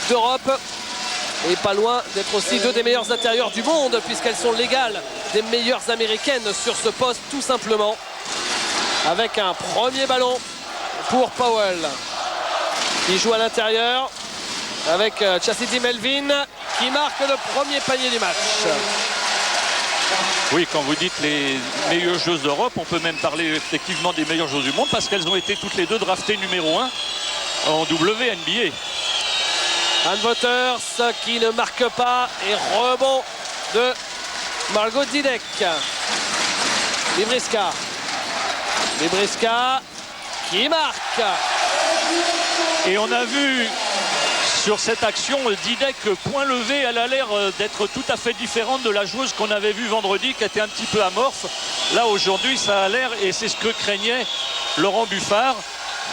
d'Europe. Et pas loin d'être aussi deux des meilleures intérieures du monde, puisqu'elles sont l'égale des meilleures américaines sur ce poste, tout simplement. Avec un premier ballon pour Powell, qui joue à l'intérieur avec Chastity Melvin, qui marque le premier panier du match. Oui, quand vous dites les meilleures joueuses d'Europe, on peut même parler effectivement des meilleures joueuses du monde, parce qu'elles ont été toutes les deux draftées numéro 1 en WNBA. Ann Wauters qui ne marque pas, et rebond de Margot Didek. Libriska qui marque. Et on a vu sur cette action Didek point levé, elle a l'air d'être tout à fait différente de la joueuse qu'on avait vue vendredi, qui était un petit peu amorphe. Là aujourd'hui ça a l'air, et c'est ce que craignait Laurent Buffard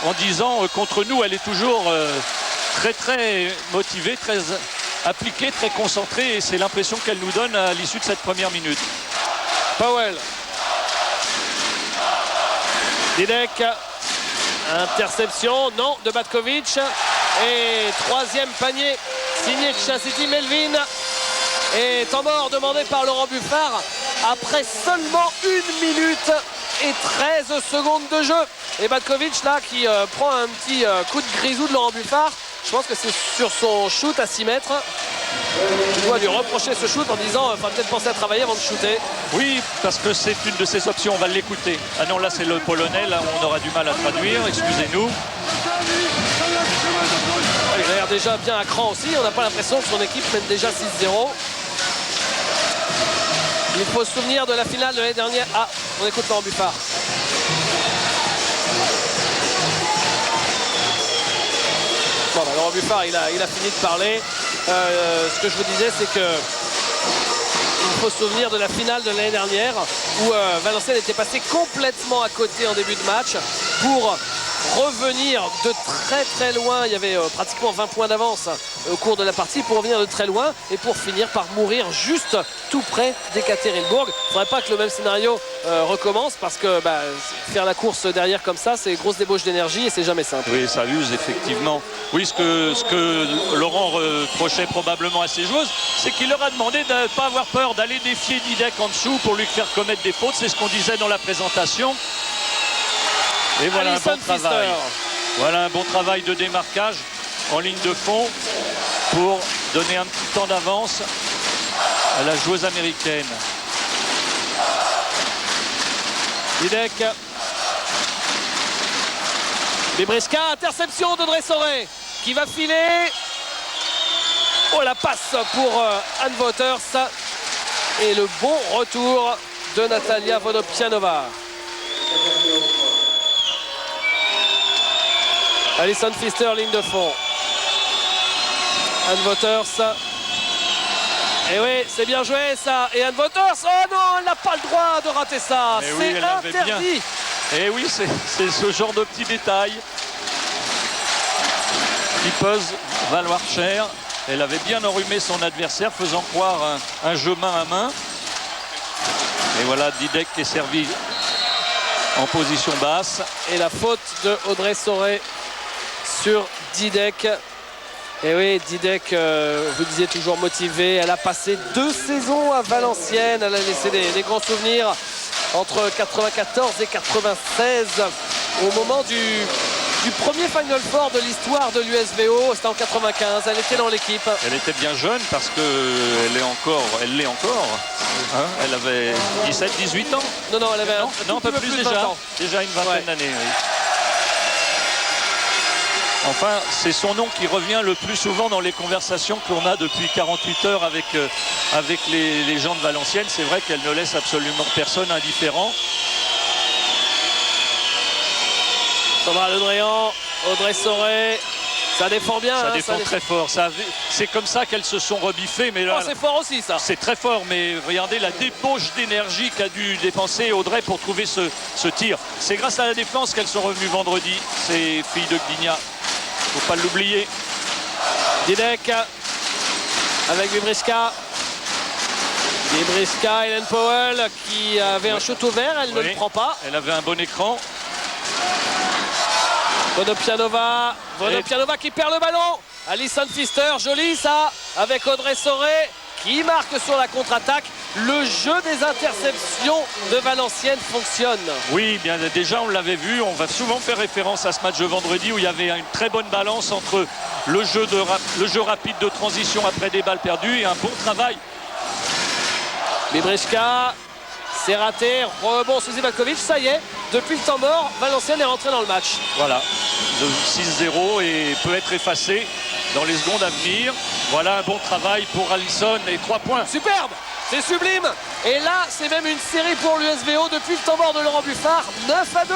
en disant contre nous elle est toujours très motivée, très appliquée, très concentrée, et c'est l'impression qu'elle nous donne à l'issue de cette première minute. Powell, Didek, interception, non, de Batkovic, et troisième panier signé Chastity Melvin, et temps mort demandé par Laurent Buffard après seulement 1 minute et 13 secondes de jeu. Et Batkovic là qui prend un petit coup de grisou de Laurent Buffard. Je pense que c'est sur son shoot à 6 mètres. Il doit lui reprocher ce shoot en disant il faudra peut-être penser à travailler avant de shooter. Oui, parce que c'est une de ses options, on va l'écouter. Ah non, là c'est le polonais, là on aura du mal à traduire, excusez-nous. Il a l'air déjà bien à cran aussi, on n'a pas l'impression que son équipe mène déjà 6-0. Il faut se souvenir de la finale de l'année dernière. Ah, on écoute Laurent Buffard. Bon, bah, Laurent Buffard, il a fini de parler. Ce que je vous disais, c'est que il faut se souvenir de la finale de l'année dernière où Valenciennes était passé complètement à côté en début de match pour revenir de très loin. Il y avait pratiquement 20 points d'avance au cours de la partie, pour revenir de très loin et pour finir par mourir juste tout près d'Ekaterinbourg. Il ne faudrait pas que le même scénario recommence, parce que faire la course derrière comme ça, c'est grosse débauche d'énergie et c'est jamais simple. Oui, ça use effectivement. Oui, ce que Laurent reprochait probablement à ses joueuses, c'est qu'il leur a demandé de ne pas avoir peur, d'aller défier Didek en dessous pour lui faire commettre des fautes. C'est ce qu'on disait dans la présentation. Et voilà Alison un bon travail. Voilà un bon travail de démarquage en ligne de fond pour donner un petit temps d'avance à la joueuse américaine. Didek. Libriska, interception de Dressoré qui va filer. Oh, la passe pour Ann Wauters. Et le bon retour de Natalia Vodopianova. Alison Pfister, ligne de fond. Ann Wauters. Et oui, c'est bien joué ça. Et Ann Wauters, oh non, elle n'a pas le droit de rater ça. C'est interdit. Et oui, c'est ce genre de petits détails qui peuvent valoir cher. Elle avait bien enrhumé son adversaire, faisant croire un jeu main à main. Et voilà Didek qui est servi en position basse. Et la faute de Audrey Soré sur Didek. Et oui, Didek, vous disiez, toujours motivée. Elle a passé 2 saisons à Valenciennes. Elle a laissé des grands souvenirs entre 94 et 96. Au moment du premier Final Four de l'histoire de l'USVO, c'était en 95. Elle était dans l'équipe. Elle était bien jeune parce qu'elle l'est encore. Hein, elle avait 17-18 ans. Non, elle avait un peu plus de 20 déjà. ans. Déjà une vingtaine d'années. Oui. Enfin, c'est son nom qui revient le plus souvent dans les conversations qu'on a depuis 48 heures avec les gens de Valenciennes. C'est vrai qu'elle ne laisse absolument personne indifférent. Sandra Ledréan, Audrey Soré, ça défend bien. Ça défend très fort. C'est comme ça qu'elles se sont rebiffées. Mais là, c'est fort aussi ça. C'est très fort, mais regardez la débauche d'énergie qu'a dû dépenser Audrey pour trouver ce tir. C'est grâce à la défense qu'elles sont revenues vendredi, ces filles de Gdynia. Faut pas l'oublier. Didek avec Libriska. Libriska, Hélène Powell qui avait un shoot ouvert, elle ne le prend pas. Elle avait un bon écran. Vodopianova qui perd le ballon. Alison Pfister, joli ça, avec Audrey Soré qui marque sur la contre-attaque. Le jeu des interceptions de Valenciennes fonctionne. Oui, bien déjà on l'avait vu, on va souvent faire référence à ce match de vendredi où il y avait une très bonne balance entre le jeu rapide de transition après des balles perdues et un bon travail. Bibrichka, c'est raté, rebond Suzy Batkovic, ça y est, depuis le temps mort, Valenciennes est rentré dans le match. Voilà, le 6-0 et peut être effacé dans les secondes à venir. Voilà un bon travail pour Alison et 3 points. Superbe, c'est sublime. Et là, c'est même une série pour l'USVO depuis le temps mort de Laurent Buffard, 9-2.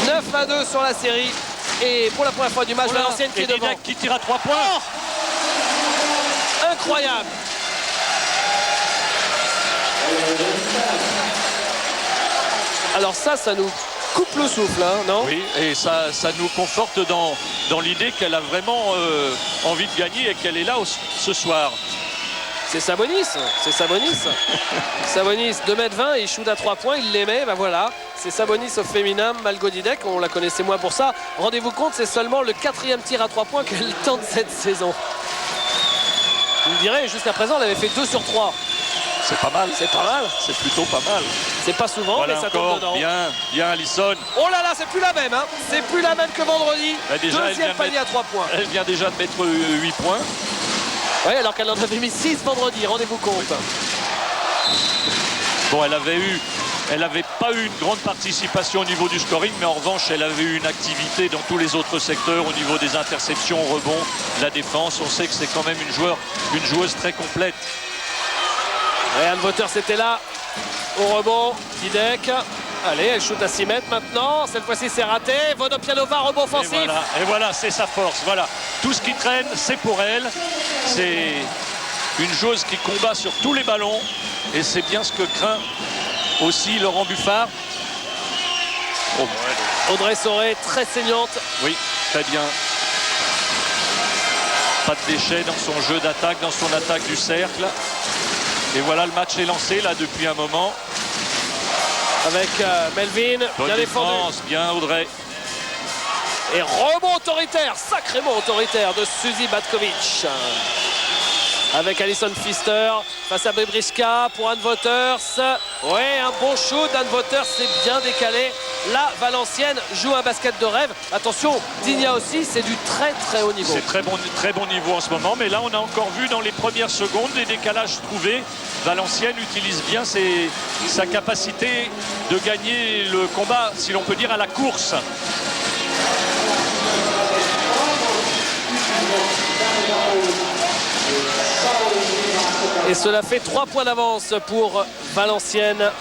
9-2 sur la série. Et pour la première fois du match, Valenciennes qui est devant. Didac qui tire à 3 points. Oh, incroyable. Alors ça nous coupe le souffle, hein, non? Oui, et ça nous conforte dans l'idée qu'elle a vraiment envie de gagner et qu'elle est là ce soir. C'est Sabonis, c'est Sabonis. Sabonis, 2m20, il shoot à 3 points, il les met, ben voilà. C'est Sabonis au féminin, Malgo Didek, on la connaissait moins pour ça. Rendez-vous compte, c'est seulement le 4e tir à 3 points qu'elle tente cette saison. Vous me direz, jusqu'à présent, elle avait fait 2 sur 3. C'est pas mal. C'est pas mal. C'est plutôt pas mal. C'est pas souvent, voilà, mais ça encore, tombe dedans. Bien Alison. Oh là là, c'est plus la même, hein. C'est plus la même que vendredi. Bah déjà, deuxième panier à 3 points. Elle vient déjà de mettre 8 points. Oui, alors qu'elle en avait mis 6 vendredi, rendez-vous compte. Bon, elle n'avait pas eu une grande participation au niveau du scoring, mais en revanche, elle avait eu une activité dans tous les autres secteurs au niveau des interceptions, rebonds, de la défense. On sait que c'est quand même une joueuse très complète. Et Anne Wauters était là au rebond. Didek. Allez, elle shoot à 6 mètres maintenant. Cette fois-ci, c'est raté. Vodopianova, rebond offensif. Et voilà, c'est sa force. Voilà. Tout ce qui traîne, c'est pour elle. C'est une joueuse qui combat sur tous les ballons. Et c'est bien ce que craint aussi Laurent Buffard. Oh. Audrey Soré, très saignante. Oui, très bien. Pas de déchets dans son jeu d'attaque, dans son attaque du cercle. Et voilà, le match est lancé là depuis un moment. Avec Melvin, bien défendu. Bien Audrey. Et rebond autoritaire, sacrément autoritaire de Suzy Batkovic. Avec Alison Pfister face à Bibrichka pour Anne Wauters. Ouais, un bon shoot d'Anne Wauters, c'est bien décalé. Là, Valenciennes joue un basket de rêve. Attention, Digna aussi, c'est du très haut niveau. C'est très bon niveau en ce moment, mais là on a encore vu dans les premières secondes des décalages trouvés. Valenciennes utilise bien sa capacité de gagner le combat, si l'on peut dire, à la course. Et cela fait 3 points d'avance pour Valenciennes.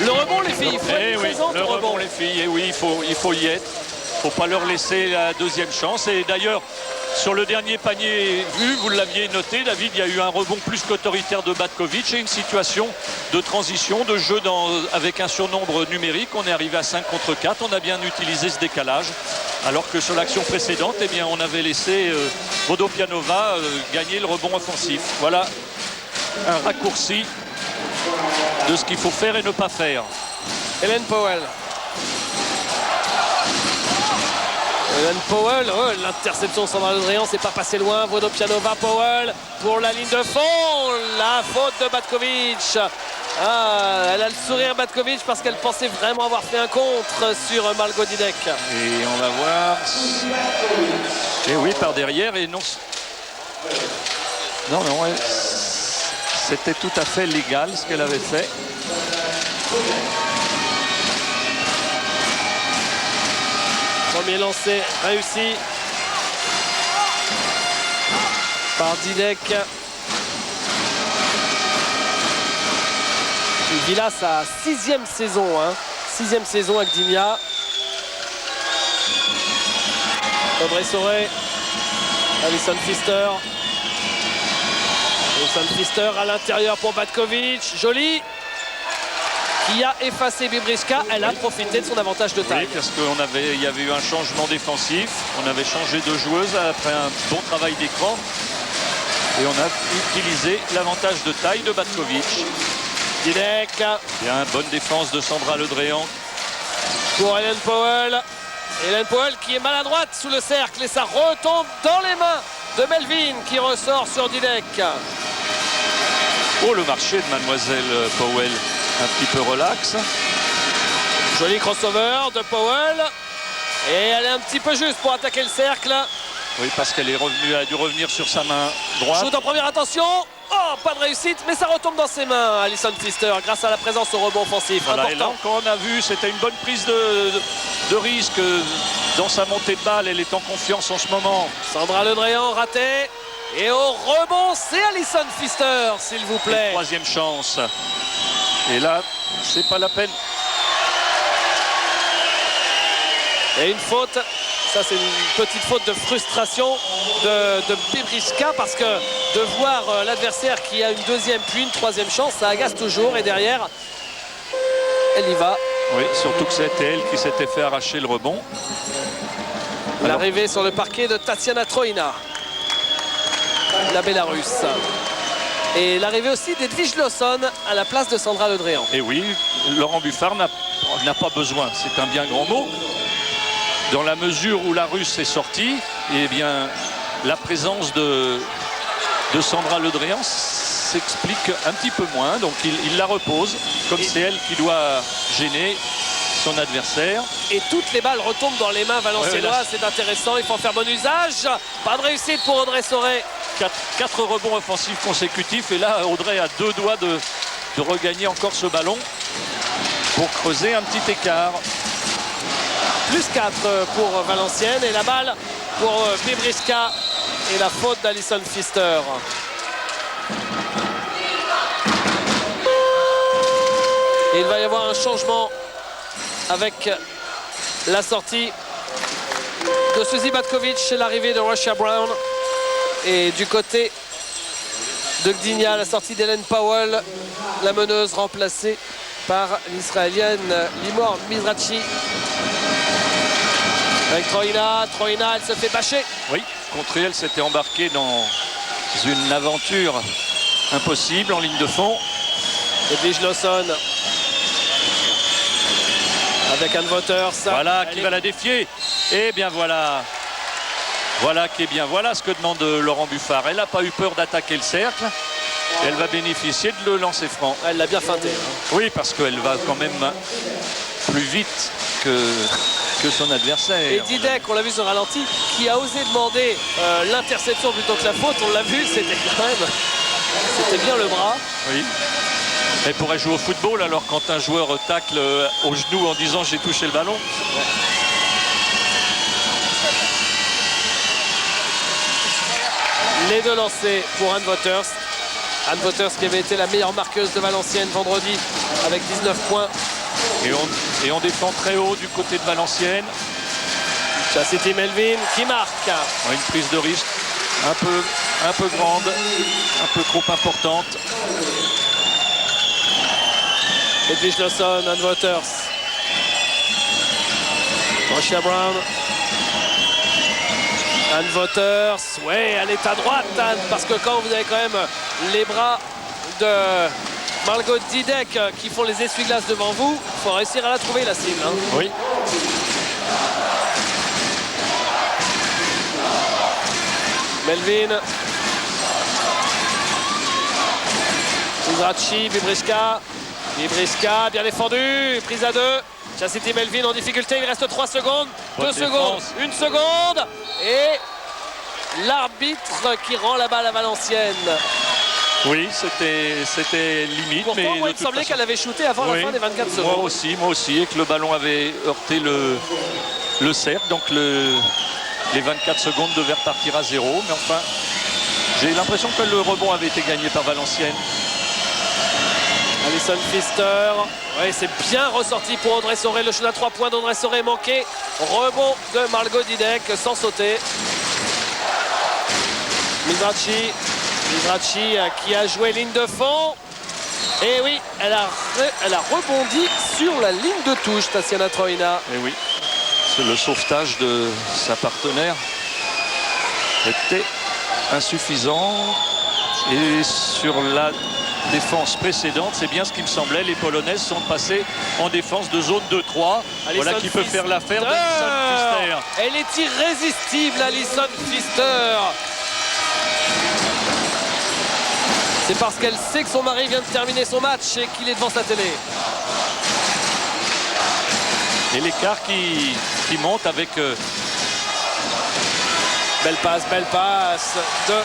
Le rebond, les filles, il faut être présente au rebond. Les filles, et oui, il faut y être. Il ne faut pas leur laisser la deuxième chance. Et d'ailleurs, sur le dernier panier vu, vous l'aviez noté, David, il y a eu un rebond plus qu'autoritaire de Batkovic et une situation de transition, de jeu avec un surnombre numérique. On est arrivé à 5 contre 4. On a bien utilisé ce décalage. Alors que sur l'action précédente, eh bien, on avait laissé Vodopianova gagner le rebond offensif. Voilà un raccourci de ce qu'il faut faire et ne pas faire. Hélène Powell. Hélène Powell, oh, l'interception sans Adrien, c'est pas passé loin. Vodopianova, Powell pour la ligne de fond. La faute de Batkovic. Ah, elle a le sourire Batkovic parce qu'elle pensait vraiment avoir fait un contre sur Malgo Didek. Et on va voir. Et oui, par derrière. Et non. Non, ouais. C'était tout à fait légal ce qu'elle avait fait. Premier lancé réussi par Didek. Il vit là sa 6e saison. 6e saison avec Digna. Audrey Soré. Alison Pfister. Alison Pfister à l'intérieur pour Batkovic. Jolie. Qui a effacé Bibriska. Elle a profité de son avantage de taille. Oui, parce qu'il y avait eu un changement défensif. On avait changé de joueuse après un bon travail d'écran. Et on a utilisé l'avantage de taille de Batkovic. Didek. Bien, bonne défense de Sandra Le Dréan. Pour Hélène Powell. Hélène Powell qui est maladroite sous le cercle et ça retombe dans les mains de Melvin qui ressort sur Didek. Oh, le marché de Mademoiselle Powell, un petit peu relax. Joli crossover de Powell. Et elle est un petit peu juste pour attaquer le cercle. Oui, parce qu'elle a dû revenir sur sa main droite. Shoot en première intention. Oh, pas de réussite, mais ça retombe dans ses mains, Alison Pfister, grâce à la présence au rebond offensif. Voilà, important. et là encore, on a vu, c'était une bonne prise de risque dans sa montée de balle. Elle est en confiance en ce moment. Sandra Le Dréan raté. Et au rebond, c'est Alison Pfister, s'il vous plaît. Troisième chance. Et là, c'est pas la peine. Et une faute. Ça, c'est une petite faute de frustration de Bibriska parce que de voir l'adversaire qui a une deuxième puis une troisième chance, ça agace toujours. Et derrière, elle y va. Oui, surtout que c'était elle qui s'était fait arracher le rebond. L'arrivée sur le parquet de Tatiana Troina, la Bélarusse. Et l'arrivée aussi d'Edwige Lawson à la place de Sandra Le Dréan. Et oui, Laurent Buffard n'a pas besoin, c'est un bien grand mot. Dans la mesure où la Russe est sortie, eh bien, la présence de Sandra Le Dréan s'explique un petit peu moins. Donc il la repose, comme c'est elle qui doit gêner son adversaire. Et toutes les balles retombent dans les mains valenciennoises. C'est intéressant, il faut en faire bon usage. Pas de réussite pour Audrey Soré. 4 rebonds offensifs consécutifs. Et là, Audrey a 2 doigts de regagner encore ce ballon pour creuser un petit écart. Plus 4 pour Valenciennes et la balle pour Bibriska et la faute d'Alison Pfister. Et il va y avoir un changement avec la sortie de Suzy Batkovic et l'arrivée de Russia Brown. Et du côté de Gdynia, la sortie d'Hélène Powell, la meneuse remplacée par l'Israélienne Limor Mizrachi. Avec Troina, elle se fait bâcher. Oui, contre elle s'était embarquée dans une aventure impossible en ligne de fond. Edwige Lawson avec Anne Waters. Voilà qui va la défier. Et bien voilà. Voilà qui est bien. Voilà ce que demande Laurent Buffard. Elle n'a pas eu peur d'attaquer le cercle. Elle va bénéficier de le lancer franc. Elle l'a bien feinté. Oui, parce qu'elle va quand même plus vite que son adversaire. Et Didek, on l'a vu sur ralenti, qui a osé demander l'interception plutôt que la faute. On l'a vu, c'était quand même... C'était bien le bras. Oui. Elle pourrait jouer au football alors quand un joueur tacle au genou en disant j'ai touché le ballon. Les deux lancés pour Anne Waters. Anne Waters qui avait été la meilleure marqueuse de Valenciennes vendredi avec 19 points. Et on défend très haut du côté de Valenciennes. Chastity Melvin qui marque. Une prise de risque un peu grande, un peu trop importante. Edwige Lawson, Anne Waters. Russia Brown. Anne Waters. Ouais, elle est à droite, Anne, parce que quand vous avez quand même les bras de Margot Didek qui font les essuie-glaces devant vous, il faut réussir à la trouver, la cible. Hein. Oui. Melvin. Mizrachi, Bibriska. Bibriska, bien défendu. Prise à 2. Chastity Melvin en difficulté. Il reste 3 secondes. 2 secondes. 1 seconde. Et l'arbitre qui rend la balle à Valenciennes. Oui, c'était limite. Pourtant, mais moi, il me semblait qu'elle avait shooté avant la fin des 24 secondes. Moi aussi, et que le ballon avait heurté le cercle. Donc les 24 secondes devaient repartir à 0. Mais enfin, j'ai l'impression que le rebond avait été gagné par Valenciennes. Alison Pfister. Oui, c'est bien ressorti pour Audrey Soré. Le shoot à 3 points d'Audrey Soré manqué. Rebond de Margot Didek sans sauter. Mizrachi qui a joué ligne de fond. Et oui, elle a rebondi sur la ligne de touche, Tatiana Troina. Et oui, c'est le sauvetage de sa partenaire était insuffisant. Et sur la défense précédente, c'est bien ce qui me semblait, les Polonaises sont passées en défense de zone 2-3. Voilà qui peut faire l'affaire d'Alison Pfister. Elle est irrésistible, Alison Pfister. C'est parce qu'elle sait que son mari vient de terminer son match et qu'il est devant sa télé. Et l'écart qui monte avec... Belle passe de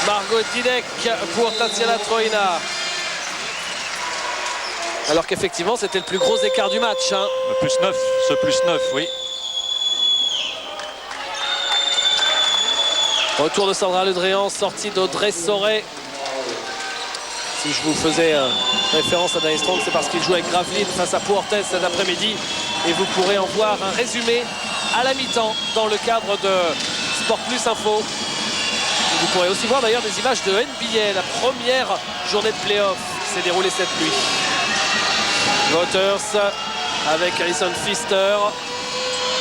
Margot Didek pour Tatiana Troina. Alors qu'effectivement, c'était le plus gros écart du match. Hein. Le plus 9, ce plus 9, oui. Retour de Sandra Le Drian, sortie d'Audrey Soré. Si je vous faisais référence à Danny Strong, c'est parce qu'il joue avec Gravelines face à Pau Orthez cet après-midi. Et vous pourrez en voir un résumé à la mi-temps dans le cadre de Sport Plus Info. Vous pourrez aussi voir d'ailleurs des images de NBA. La première journée de play-off s'est déroulée cette nuit. Wouters avec Alison Pfister.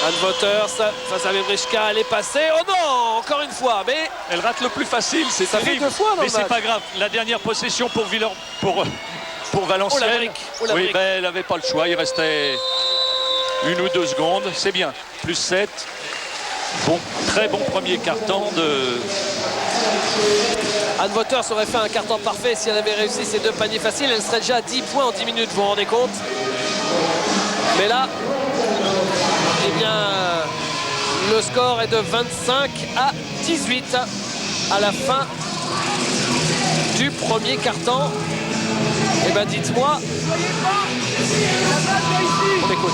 Anne Wouters face à Wawrinka, elle est passée. Oh non, encore une fois, mais elle rate le plus facile, c'est ça terrible. Fait 2 fois dans mais le c'est match. Pas grave. La dernière possession pour Valenciennes. Oui, ben, elle n'avait pas le choix. Il restait 1 ou 2 secondes. C'est bien. Plus 7. Bon, très bon premier carton de... Anne Wouters aurait fait un carton parfait si elle avait réussi ses 2 paniers faciles. Elle serait déjà à 10 points en 10 minutes, vous vous rendez compte? Mais là, eh bien, le score est de 25 à 18 à la fin du premier carton. Eh bien, dites-moi. On écoute.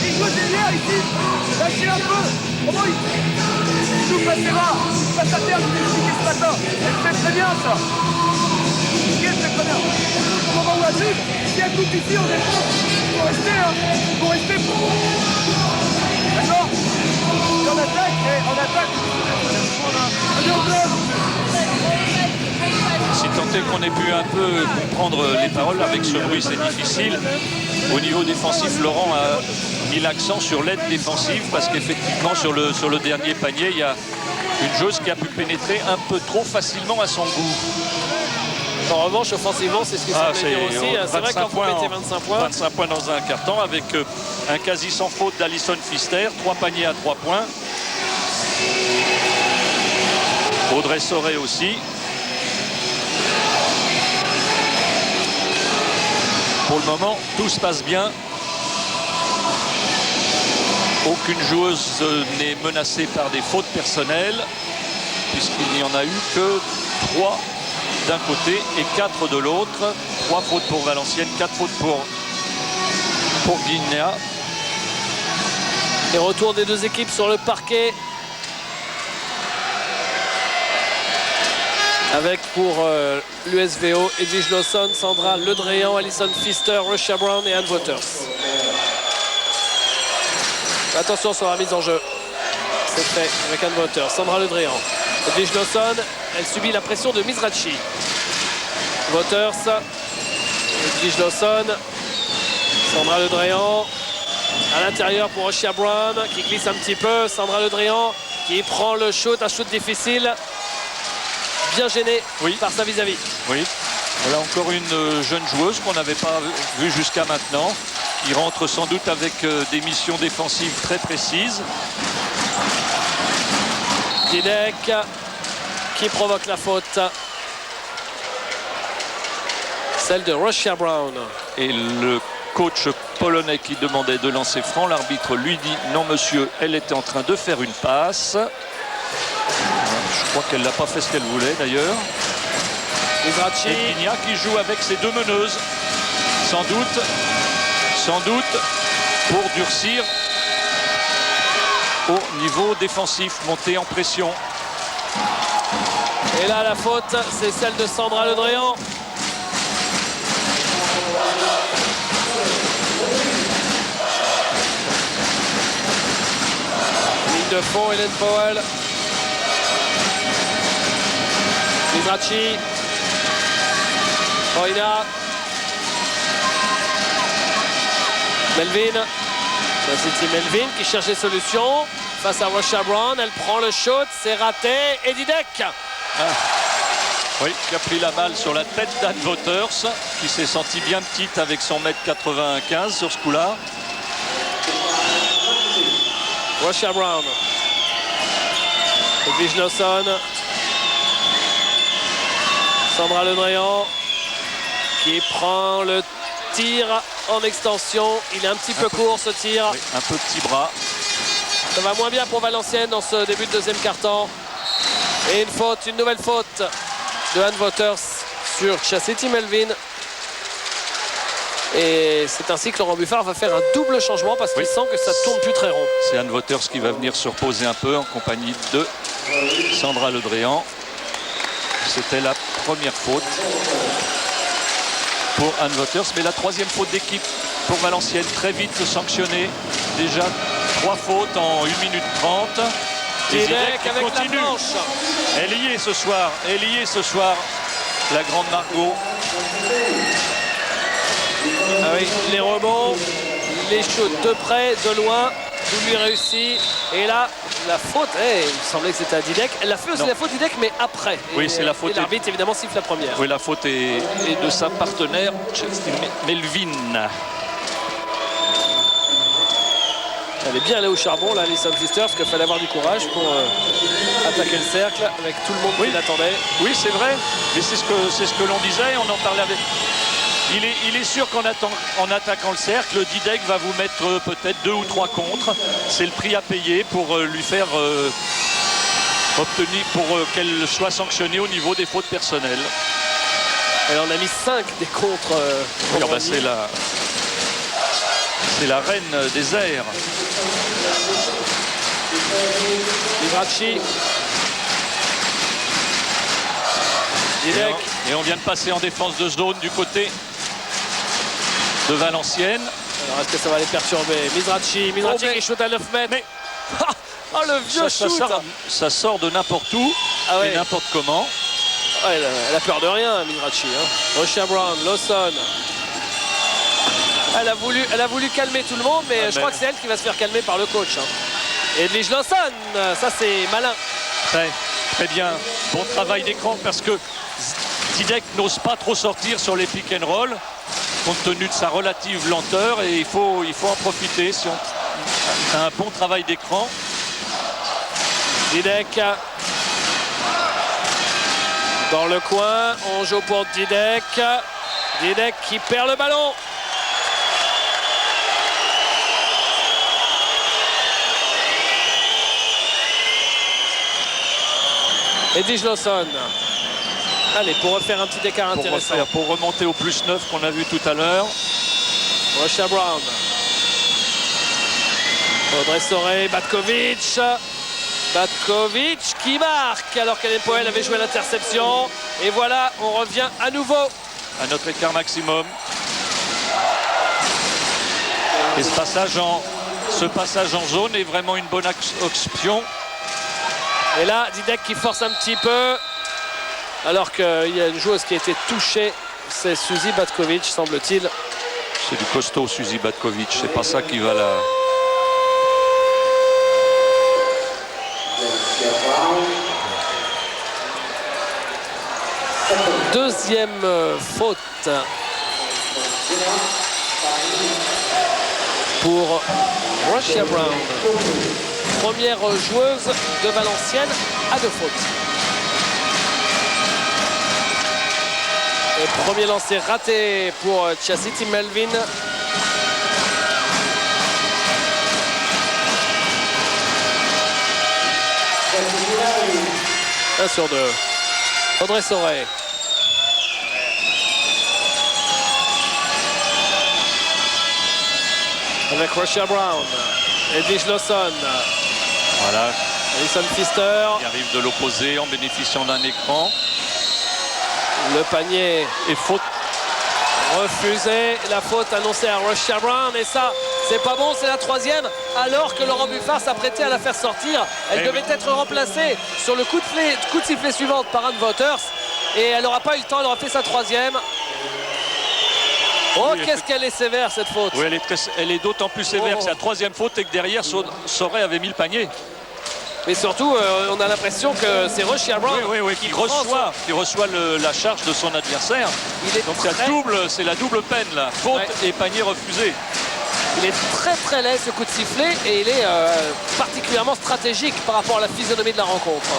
Il joue derrière ici. Lâchez un peu. Comment il joue pas ses bras. Il passe à terre, je vous ai expliqué ce matin. Elle fait très bien ça. Qu'est-ce que très bien. On va où à vivre. S'il y a tout ici, on est bon. Il faut rester, hein. Il faut rester pour. D'accord. Et on attaque. On attaque. Allez, on bloque. Si tant est qu'on ait pu un peu comprendre les paroles, avec ce bruit c'est difficile. Au niveau défensif, Laurent a mis l'accent sur l'aide défensive parce qu'effectivement sur le dernier panier, il y a une joueuse qui a pu pénétrer un peu trop facilement à son goût. En revanche, offensivement, c'est ce que ça veut dire aussi. C'est vrai qu'en mettez 25 points. 25 points dans un carton avec un quasi sans faute d'Alison Pfister, 3 paniers à 3 points. Audrey Soré aussi. Pour le moment, tout se passe bien. Aucune joueuse n'est menacée par des fautes personnelles, puisqu'il n'y en a eu que 3 d'un côté et 4 de l'autre. 3 fautes pour Valenciennes, 4 fautes pour Guinea. Et retour des 2 équipes sur le parquet. Avec pour l'USVO, Edwige Lawson, Sandra Le Drian, Alison Pfister, Russia Brown et Anne Wouters. Attention sur la mise en jeu. C'est fait avec Anne Wouters. Sandra Le Drian. Edwige Lawson, elle subit la pression de Mizrachi. Wouters. Edwige Lawson. Sandra Le Drian. À l'intérieur pour Russia Brown qui glisse un petit peu. Sandra Le Drian qui prend le shoot, un shoot difficile. Bien gêné par sa vis-à-vis. Oui, voilà encore une jeune joueuse qu'on n'avait pas vue jusqu'à maintenant, qui rentre sans doute avec des missions défensives très précises. Didek qui provoque la faute. Celle de Russia Brown. Et le coach polonais qui demandait de lancer franc, l'arbitre lui dit non monsieur, elle était en train de faire une passe. Je crois qu'elle n'a pas fait ce qu'elle voulait d'ailleurs. Mizrachi. Et Guinea qui joue avec ses 2 meneuses. Sans doute pour durcir au niveau défensif, monter en pression. Et là la faute, c'est celle de Sandra Le Drian. Ligne de fond, Hélène Powell. Mizrachi. Oina. Melvin. C'était Melvin qui cherche des solutions face à Rosha Brown. Elle prend le shoot, c'est raté. Et Didek. Oui, qui a pris la balle sur la tête d'Anne Waters, qui s'est sentie bien petite avec son 1m95 sur ce coup-là. Rosha Brown. Edwige Lawson. Sandra Ledréan qui prend le tir en extension. Il est un petit peu court ce tir. Oui, un peu petit bras. Ça va moins bien pour Valenciennes dans ce début de deuxième quart-temps. Et une faute, une nouvelle faute de Anne Waters sur Chastity Melvin. Et c'est ainsi que Laurent Buffard va faire un double changement parce qu'il sent que ça tourne plus très rond. C'est Anne Waters qui va venir se reposer un peu en compagnie de Sandra Ledréan. C'était la première faute pour Anne Waters, mais la troisième faute d'équipe pour Valenciennes, très vite sanctionnée. Déjà 3 fautes en 1 minute 30. Et Didek avec continue. la planche. Elle y est ce soir, la grande Margot. Ah oui, les rebonds, les shoots de près, de loin, tout lui réussit. Et là, la faute, il me semblait que c'était à Didek. Elle a fait aussi la faute Didek, mais après. Oui, c'est la faute. Et l'arbitre, évidemment, siffle la première. Oui, la faute est de sa partenaire, Melvin. Elle est bien allée au charbon, là, Alison Pfister, parce qu'il fallait avoir du courage pour attaquer le cercle avec tout le monde qui l'attendait. Oui, c'est vrai, mais c'est ce que l'on disait, on en parlait avec... Il est sûr qu'en attaquant le cercle, Didek va vous mettre peut-être 2 ou 3 contres. C'est le prix à payer pour lui faire obtenir, pour qu'elle soit sanctionnée au niveau des fautes personnelles. Et on a mis 5 des contres. C'est la reine des airs. Mizrachi. Didek. Et on vient de passer en défense de zone du côté de Valenciennes. Alors est-ce que ça va les perturber? Mizrachi qui shoot à 9 mètres. Mais... oh le vieux shoot. Ça sort de n'importe où et n'importe comment. Elle a peur de rien, Mizrachi. Rosha Brown, Lawson. Elle a voulu calmer tout le monde, mais je crois que c'est elle qui va se faire calmer par le coach. Edwige Lawson, ça c'est malin. Très bien, bon travail d'écran parce que Didek n'ose pas trop sortir sur les pick and roll compte tenu de sa relative lenteur et il faut en profiter si on a un bon travail d'écran. Didek dans le coin, on joue pour Didek. Didek qui perd le ballon. Edwige Lawson. Allez, pour refaire un petit écart intéressant. Pour remonter au +9 qu'on a vu tout à l'heure. Rosha Brown. Audrey Sorey, Batkovic. Batkovic qui marque alors qu'Hélène Poel avait joué l'interception. Et voilà, on revient à nouveau à notre écart maximum. Et ce passage en zone est vraiment une bonne option. Et là, Didek qui force un petit peu, alors qu'il y a une joueuse qui a été touchée, c'est Suzy Batkovic, semble-t-il. C'est du costaud, Suzy Batkovic, c'est pas ça qui va la... Deuxième faute pour Rosha Brown. Première joueuse de Valenciennes à 2 fautes. Et premier lancer raté pour Chastity Melvin. Un sur 2. Audrey Sorey. Avec Rosha Brown. Edwige Lawson. Voilà. Alison Pfister. Il arrive de l'opposé en bénéficiant d'un écran. Le panier et faute. Refusé. La faute annoncée à Rosha Brown. Et ça, c'est pas bon. C'est la 3e. Alors que Laurent Buffard s'apprêtait à la faire sortir. Elle devait être remplacée sur le coup de sifflet suivant par Anne Waters. Et elle n'aura pas eu le temps, elle aura fait sa troisième. Oh, Oui, qu'est-ce qu'elle est sévère cette faute. Oui, elle est d'autant plus sévère que Oh. sa troisième faute et que derrière, Sorey avait mis le panier. Mais surtout, on a l'impression que c'est Rochia Brown qui reçoit la charge de son adversaire. Donc c'est la double peine là, faute et panier refusé. Il est très très laid ce coup de sifflet et il est particulièrement stratégique par rapport à la physionomie de la rencontre.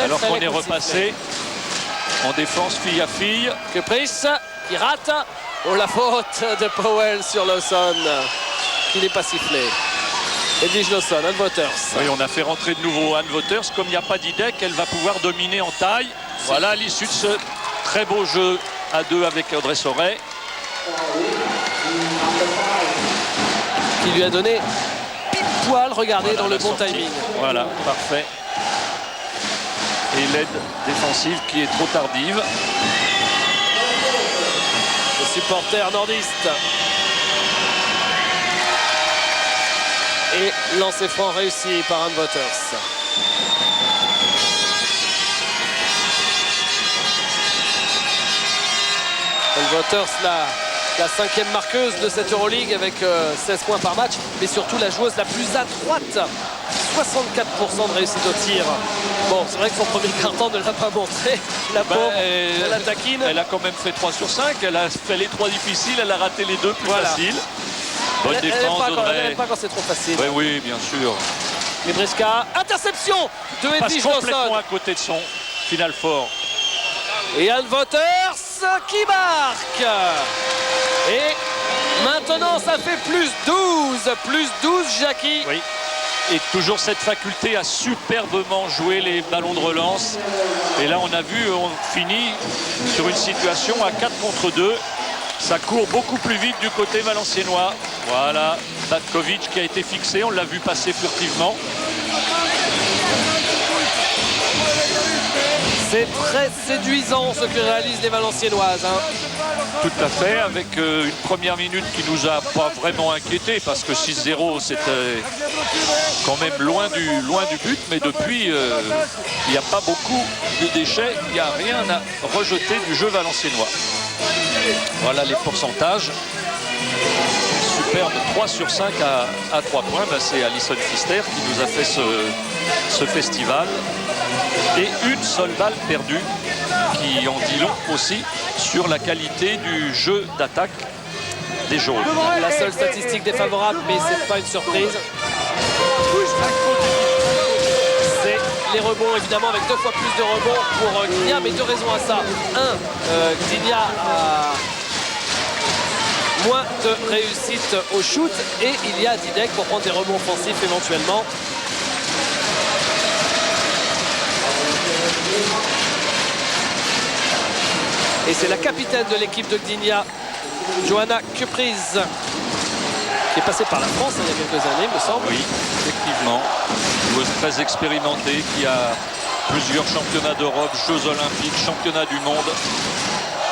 Alors qu'on est repassé en défense fille à fille. Caprice qui rate. Oh, la faute de Powell sur Lawson qui n'est pas sifflé. Edwige Lawson, Anne Waters. Oui, on a fait rentrer de nouveau Anne Waters. Comme il n'y a pas d'idée, elle va pouvoir dominer en taille. Voilà à l'issue de ce très beau jeu à deux avec Audrey Sorey. Qui lui a donné pile poil, regardez, dans le bon sortie. timing. Voilà, parfait. Et l'aide défensive qui est trop tardive. Les supporters nordistes. Et lancer franc réussi par Anne Waters. Anne Waters, la cinquième marqueuse de cette Euroleague avec 16 points par match, mais surtout la joueuse la plus à droite. 64% de réussite au tir. Bon, c'est vrai que son premier quart-temps ne l'a pas montré. La pauvre, elle la taquine. Elle a quand même fait 3 sur 5. Elle a fait les 3 difficiles. Elle a raté les 2 plus faciles. Bonne défense, elle n'aime pas quand c'est trop facile. Oui, oui, bien sûr. Libriska, interception de Edwige Lawson. Complètement Lawson. à côté de son final fort. Et Anne Waters qui marque. Et maintenant, ça fait plus 12. Plus 12, Jackie. Oui. Et toujours cette faculté à superbement jouer les ballons de relance. Et là, on a vu, on finit sur une situation à 4 contre 2. Ça court beaucoup plus vite du côté valenciennois. Voilà, Batkovic qui a été fixé, on l'a vu passer furtivement. C'est très séduisant ce que réalisent les Valenciennoises. Hein. Tout à fait, avec une première minute qui nous a pas vraiment inquiétés parce que 6-0 c'était quand même loin du but, mais depuis il n'y a pas beaucoup de déchets, il n'y a rien à rejeter du jeu valenciennois. Voilà les pourcentages. Superbe 3 sur 5 à 3 points. Ben, c'est Alison Pfister qui nous a fait ce festival. Et une seule balle perdue qui en dit long aussi sur la qualité du jeu d'attaque des jaunes. La seule statistique défavorable, mais c'est pas une surprise. C'est les rebonds, évidemment, avec 2 fois plus de rebonds pour Gdynia, mais 2 raisons à ça. Gdynia a moins de réussite au shoot et il y a Didek pour prendre des rebonds offensifs éventuellement. Et c'est la capitaine de l'équipe de Gdynia, Johanna Kupriz, qui est passée par la France il y a quelques années, me semble. Oui, effectivement. Joueuse très expérimentée qui a plusieurs championnats d'Europe, Jeux Olympiques, championnats du monde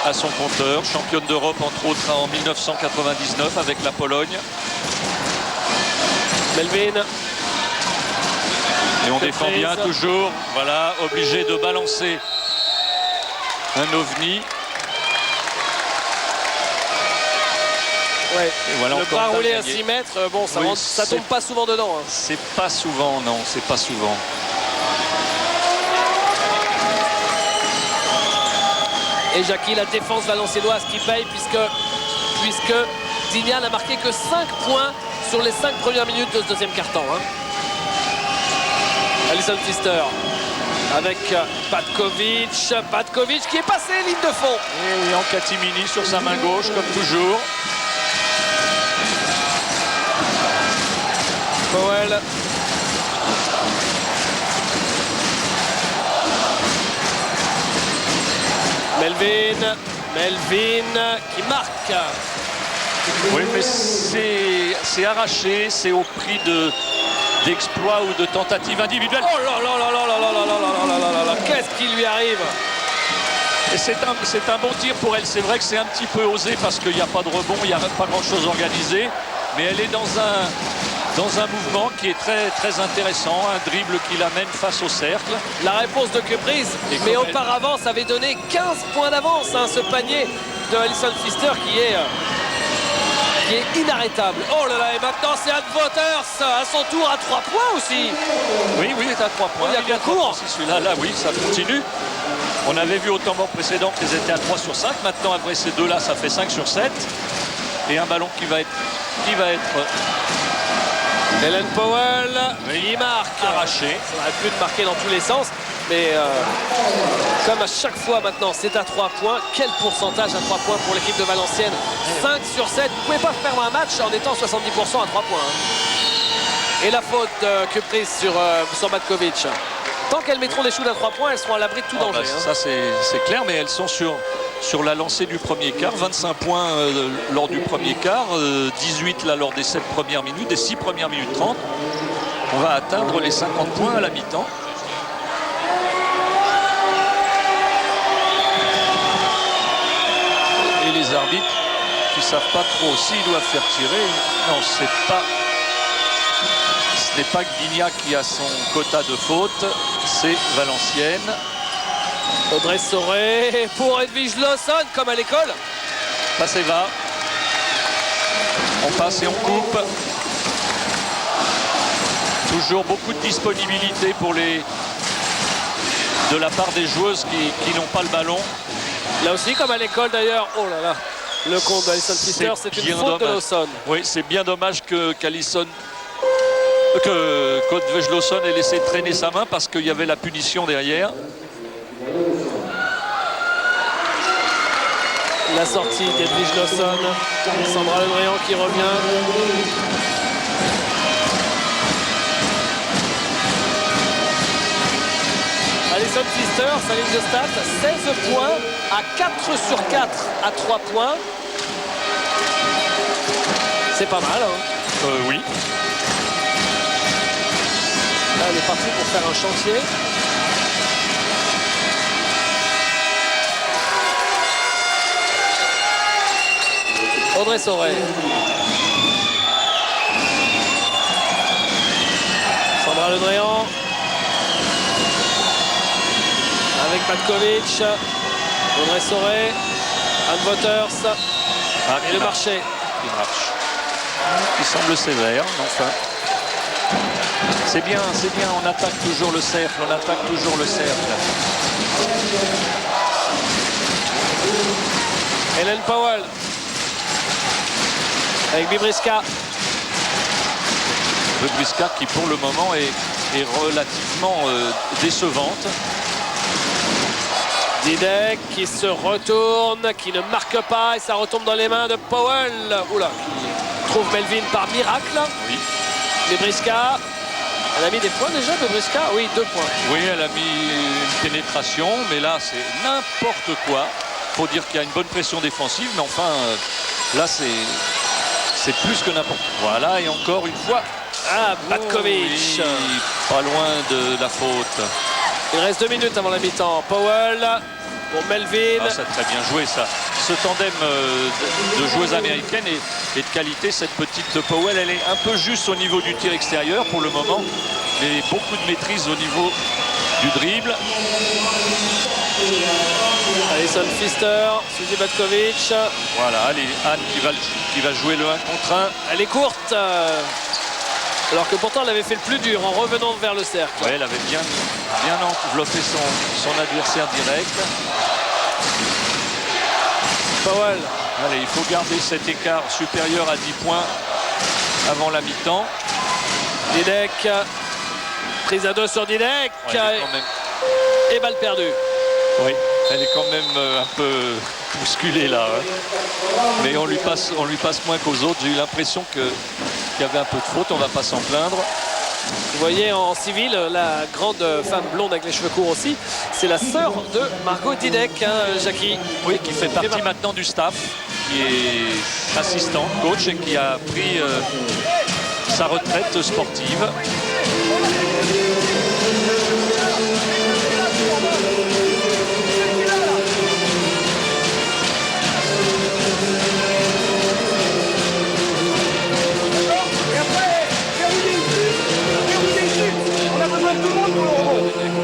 à son compteur. Championne d'Europe, entre autres, en 1999 avec la Pologne. Melvin. Et on défend bien toujours. Voilà, obligé de balancer un ovni. Ouais. Et voilà, le bras roulé à 6 mètres, bon, ça, oui, ça tombe pas souvent dedans. Hein. C'est pas souvent, non, c'est pas souvent. Et Jackie, la défense valenciennoise qui paye puisque Gdynia n'a marqué que 5 points sur les 5 premières minutes de ce deuxième quart-temps. Hein. Alison Pfister avec Patkovic qui est passé ligne de fond. Et en catimini sur sa main gauche comme toujours. Powell. Melvin qui marque. Oui, mais c'est arraché, c'est au prix d'exploits ou de tentatives individuelles. Oh là là là là là là là là là là là, qu'est-ce qui lui arrive? Et c'est un bon tir pour elle. C'est vrai que c'est un petit peu osé parce qu'il n'y a pas de rebond, il n'y a pas grand-chose organisé. Mais elle est dans un dans un mouvement qui est très, très intéressant, un dribble qui l'amène face au cercle. La réponse de Cuprise, Et mais comme auparavant ça avait donné 15 points d'avance, hein, ce panier de Alison Pfister qui est inarrêtable. Oh là là, et maintenant c'est Anne Wouters à son tour à 3 points aussi. Oui, il est à 3 points. Il y a concours. Si celui-là, là, oui, ça continue. On avait vu au temps mort précédent qu'ils étaient à 3 sur 5. Maintenant, après ces deux-là, ça fait 5 sur 7. Et un ballon qui va être Helen Powell, il marque. arraché. Ça aurait pu être marqué dans tous les sens. Mais comme à chaque fois maintenant, c'est à 3 points. Quel pourcentage à 3 points pour l'équipe de Valenciennes? 5 sur 7. Vous ne pouvez pas perdre un match en étant 70% à 3 points. Hein. Et la faute de Cuprise sur Matkovic. Tant qu'elles mettront des shoots à 3 points, elles seront à l'abri de tout danger. Hein. Ça, c'est clair, mais elles sont sur la lancée du premier quart. 25 points lors du premier quart. 18 là, lors des 7 premières minutes, des 6 premières minutes 30. On va atteindre les 50 points à la mi-temps. Et les arbitres qui ne savent pas trop s'ils doivent faire tirer. Non, ce n'est pas Gdignac qui a son quota de faute, c'est Valenciennes. Audrey Soré pour Edwige Lawson comme à l'école. Passe et va. On passe et on coupe. Toujours beaucoup de disponibilité de la part des joueuses qui n'ont pas le ballon. Là aussi comme à l'école d'ailleurs. Oh là là. Le compte d'Alison Pfister, c'est une faute de Lawson. Oui, c'est bien dommage que Edwige Lawson ait laissé traîner sa main parce qu'il y avait la punition derrière. La sortie d'Edwige Lawson. Sandra Ledrian qui revient. Alison Pfister, sa ligne de stats, 16 points à 4 sur 4 à 3 points. C'est pas mal. Hein. Oui. Là, elle est partie pour faire un chantier. Audrey Soré. Sandra Ledrian. Avec Matkovic. Audrey Soré. Anne Wouters. Et le marché. Il marche. Il semble sévère, mais enfin. C'est bien, on attaque toujours le cercle, Helen Powell. Avec Bibriska. Bibriska qui pour le moment est relativement décevante. Didek qui se retourne, qui ne marque pas et ça retombe dans les mains de Powell. Oula, qui trouve Melvin par miracle. Oui. Bibriska. Elle a mis des points déjà, Bibriska? Oui, 2 points. Oui, elle a mis une pénétration, mais là c'est n'importe quoi. Faut dire qu'il y a une bonne pression défensive, mais enfin là c'est plus que n'importe quoi. Voilà, et encore une fois. Ah, Matkovic. Oui, pas loin de la faute. Il reste 2 minutes avant la mi-temps. Powell pour Melvin. Ah, ça a très bien joué ça. Ce tandem de joueuses américaines est de qualité. Cette petite Powell, elle est un peu juste au niveau du tir extérieur pour le moment, mais beaucoup de maîtrise au niveau du dribble. Alison Pfister, Suzy Matkovic. Voilà, allez, Anne qui va jouer le 1 contre 1. Elle est courte. Alors que pourtant elle avait fait le plus dur en revenant vers le cercle. Ouais, elle avait bien enveloppé son adversaire direct. Powell. Allez, il faut garder cet écart supérieur à 10 points avant la mi-temps. Didek. Prise à 2 sur Didek. Ouais, et balle perdue. Oui, elle est quand même un peu bousculée là. Hein. Mais on lui passe moins qu'aux autres. J'ai eu l'impression qu'il y avait un peu de faute, on ne va pas s'en plaindre. Vous voyez en civil, la grande femme blonde avec les cheveux courts aussi, c'est la sœur de Margot Didek, hein, Jackie. Oui, qui fait partie maintenant du staff, qui est assistante, coach et qui a pris sa retraite sportive.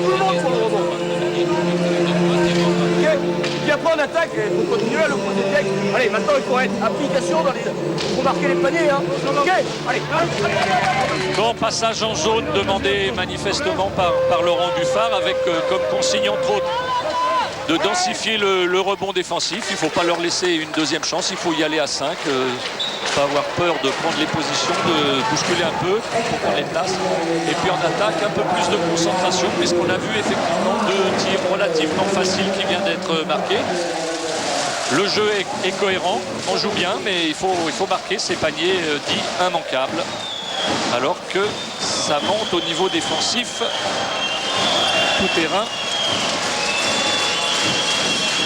tout le monde pour le rebond. Ok. Puis après on attaque, il faut continuer à le poser le texte. Allez, maintenant il faut être application dans les... Il faut marquer les paniers, hein. Ok, allez. Bon, passage en zone demandé manifestement par Laurent Buffard avec comme consigne entre autres de densifier le rebond défensif. Il ne faut pas leur laisser une deuxième chance, il faut y aller à 5. Pas avoir peur de prendre les positions, de bousculer un peu pour prendre les places. Et puis en attaque, un peu plus de concentration puisqu'on a vu effectivement 2 tirs relativement faciles qui viennent d'être marqués. Le jeu est cohérent, on joue bien, mais il faut marquer ces paniers dits immanquables. Alors que ça monte au niveau défensif, tout terrain.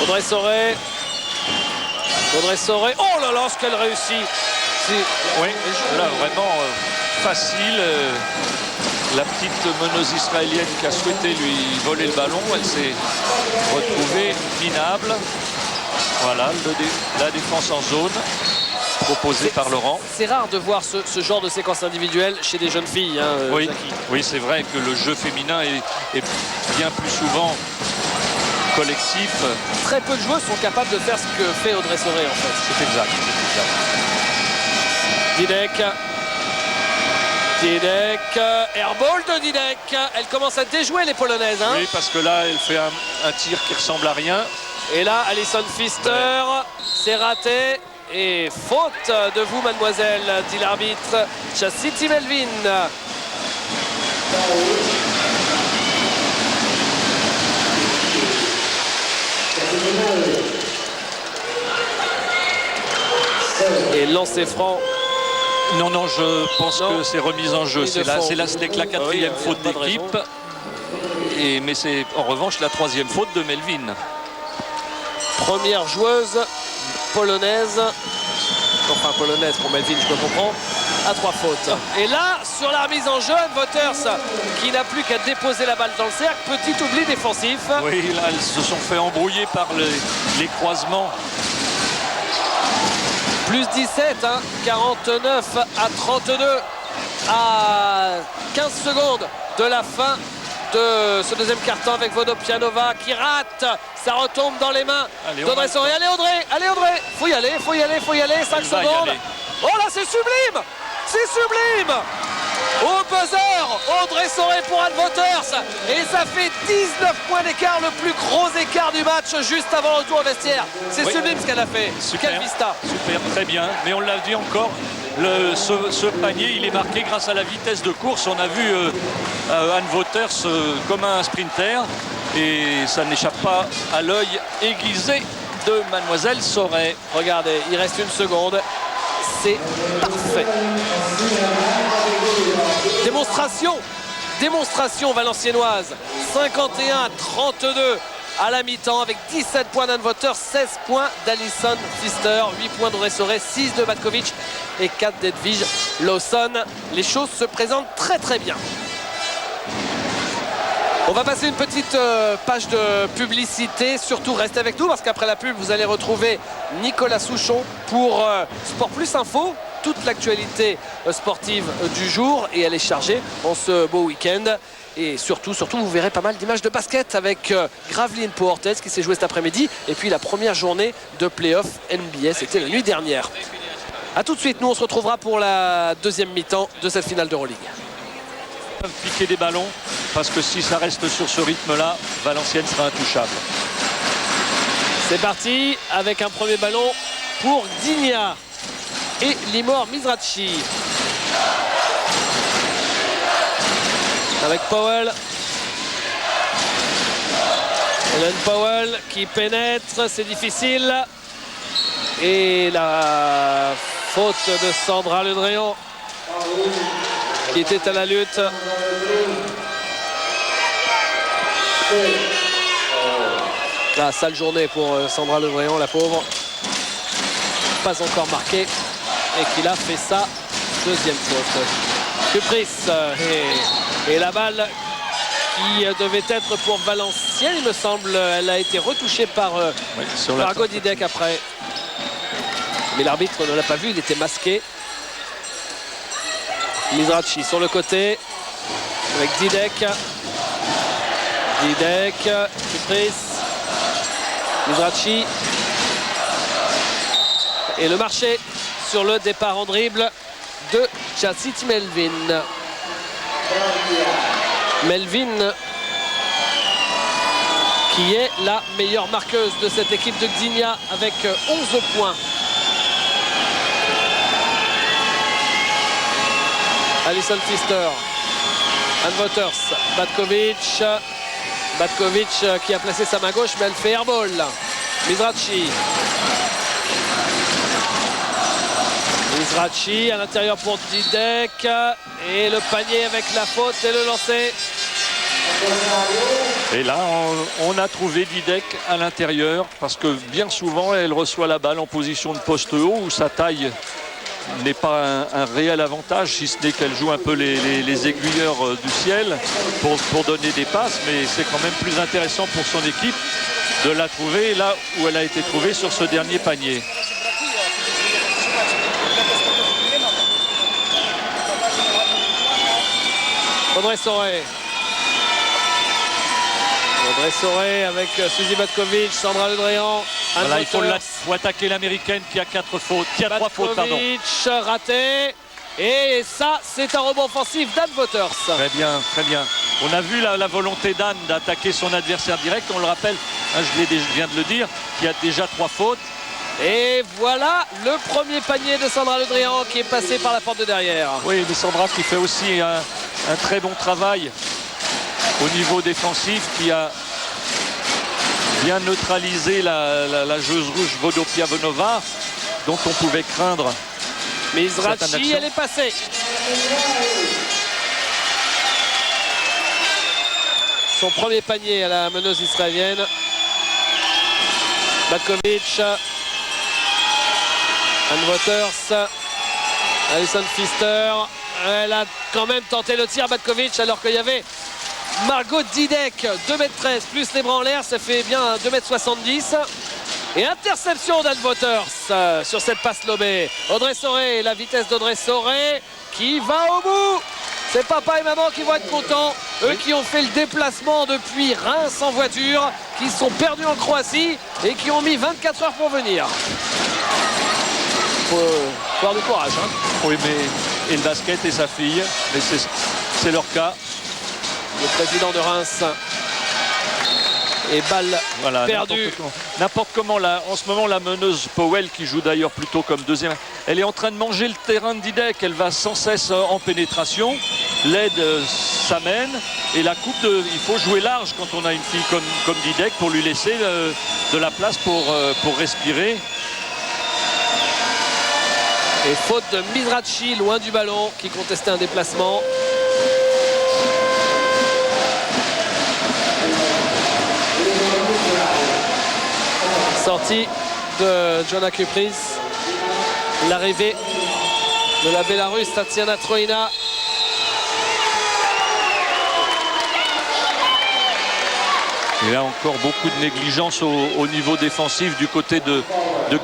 Audrey Sauret. Oh là là, ce qu'elle réussit. Oui, là vraiment facile. La petite meneuse israélienne qui a souhaité lui voler le ballon, elle s'est retrouvée minable. Voilà, la défense en zone proposée par Laurent. C'est rare de voir ce genre de séquence individuelle chez des jeunes filles. Hein, oui, oui, c'est vrai que le jeu féminin est bien plus souvent collectif. Très peu de joueurs sont capables de faire ce que fait Audrey Sauret en fait. C'est exact. Didek, airball de Didek. Elle commence à déjouer les Polonaises. Hein. Oui, parce que là, elle fait un tir qui ressemble à rien. Et là, Alison Pfister, c'est raté. Et faute de vous, mademoiselle, dit l'arbitre Chastity Melvin. Et lancer franc. Non, je pense que c'est remise en jeu. C'est la 4e faute d'équipe. Mais c'est en revanche la 3e faute de Melvin. Première joueuse polonaise. Enfin polonaise pour Melvin, je peux comprendre. À 3 fautes. Et là, sur la remise en jeu, Anne Wouters qui n'a plus qu'à déposer la balle dans le cercle. Petit oubli défensif. Oui, là, elles se sont fait embrouiller par les croisements. Plus 17, hein, 49 à 32 à 15 secondes de la fin de ce deuxième quart-temps avec Vodopianova qui rate. Ça retombe dans les mains d'Audrey Sauret. Allez Audrey, faut y aller, 5 secondes. Oh là, c'est sublime. Au buzzer, Audrey Sauret pour Anne Wouters. Et ça fait 19 points d'écart, le plus gros écart du match juste avant le retour au vestiaire. C'est sublime ce qu'elle a fait. Super, quelle vista. Super, très bien. Mais on l'a dit encore, ce panier, il est marqué grâce à la vitesse de course. On a vu Anne Wouters comme un sprinter. Et ça n'échappe pas à l'œil aiguisé de mademoiselle Sauret. Regardez, il reste 1 seconde. C'est parfait. Démonstration valenciennoise. 51 à 32 à la mi-temps avec 17 points d'Anne Wouters, 16 points d'Alison Pfister, 8 points d'Audrey Sauret, 6 de Matkovic et 4 d'Edwige Lawson. Les choses se présentent très très bien. On va passer une petite page de publicité. Surtout, restez avec nous parce qu'après la pub, vous allez retrouver Nicolas Souchon pour Sport Plus Info. Toute l'actualité sportive du jour et elle est chargée en ce beau week-end. Et surtout, vous verrez pas mal d'images de basket avec Gravelines Pau Orthez qui s'est joué cet après-midi. Et puis la première journée de play-off NBA, c'était la nuit dernière. A tout de suite, nous on se retrouvera pour la deuxième mi-temps de cette finale d'Euroleague. Piquer des ballons parce que si ça reste sur ce rythme-là, Valenciennes sera intouchable. C'est parti avec un premier ballon pour Digna et Limor Mizrachi. Avec Powell. Helen Powell qui pénètre, c'est difficile. Et la faute de Sandra Ledréan qui était à la lutte. La sale journée pour Sandra Ledréan, la pauvre. Pas encore marqué et qu'il a fait sa deuxième faute. Caprice et la balle qui devait être pour Valenciennes, il me semble. Elle a été retouchée par Godidek après. Mais l'arbitre ne l'a pas vu, il était masqué. Mizrachi sur le côté avec Didek. Didek, Kupris, Mizrachi. Et le marché sur le départ en dribble de Chastity Melvin. Melvin qui est la meilleure marqueuse de cette équipe de Gdynia avec 11 points. Alison Pfister, Anne Wouters, Batkovic qui a placé sa main gauche mais elle fait airball. Mizrachi à l'intérieur pour Didek et le panier avec la faute et le lancer. Et là on a trouvé Didek à l'intérieur parce que bien souvent elle reçoit la balle en position de poste haut où sa taille n'est pas un réel avantage, si ce n'est qu'elle joue un peu les aiguilleurs du ciel pour donner des passes, mais c'est quand même plus intéressant pour son équipe de la trouver là où elle a été trouvée sur ce dernier panier. Audrey Soré avec Suzy Batkovic, Sandra Le Dréan. Voilà, il faut attaquer l'américaine qui a 4 fautes, qui a 3 fautes, pardon. Raté. Et ça, c'est un rebond offensif d'Anne Wouters. Très bien, très bien. On a vu la volonté d'Anne d'attaquer son adversaire direct. On le rappelle, hein, je viens de le dire, qui a déjà 3 fautes. Et voilà le premier panier de Sandra Le Dréan qui est passé par la porte de derrière. Oui, mais Sandra qui fait aussi un très bon travail au niveau défensif, qui a bien neutralisé la joueuse rouge Vodopiavonova, dont on pouvait craindre. Mizrachi, elle est passée. Son premier panier à la meneuse israélienne. Batkovic, Anne Wouters, Alison Pfister. Elle a quand même tenté le tir, Batkovic, alors qu'il y avait Margot Didek, 2m13 plus les bras en l'air, ça fait bien 2m70. Et interception d'Anne Wouters sur cette passe lobée. Audrey Soré, la vitesse d'Audrey Soré qui va au bout. C'est papa et maman qui vont être contents. Eux qui ont fait le déplacement depuis Reims en voiture, qui sont perdus en Croatie et qui ont mis 24 heures pour venir. Faut avoir du courage. Hein. Oui, mais et le basket et sa fille, mais c'est leur cas. Le président de Reims. Et balle voilà, perdue. N'importe comment, là, en ce moment, la meneuse Powell, qui joue d'ailleurs plutôt comme deuxième, elle est en train de manger le terrain de Didek. Elle va sans cesse en pénétration. L'aide s'amène. Et la coupe, il faut jouer large quand on a une fille comme Didek pour lui laisser de la place pour respirer. Et faute de Mizrachi, loin du ballon, qui contestait un déplacement. Sortie de Jonna Kupris. L'arrivée de la Bélarusse, Tatiana Troina. Il y a encore beaucoup de négligence au niveau défensif du côté de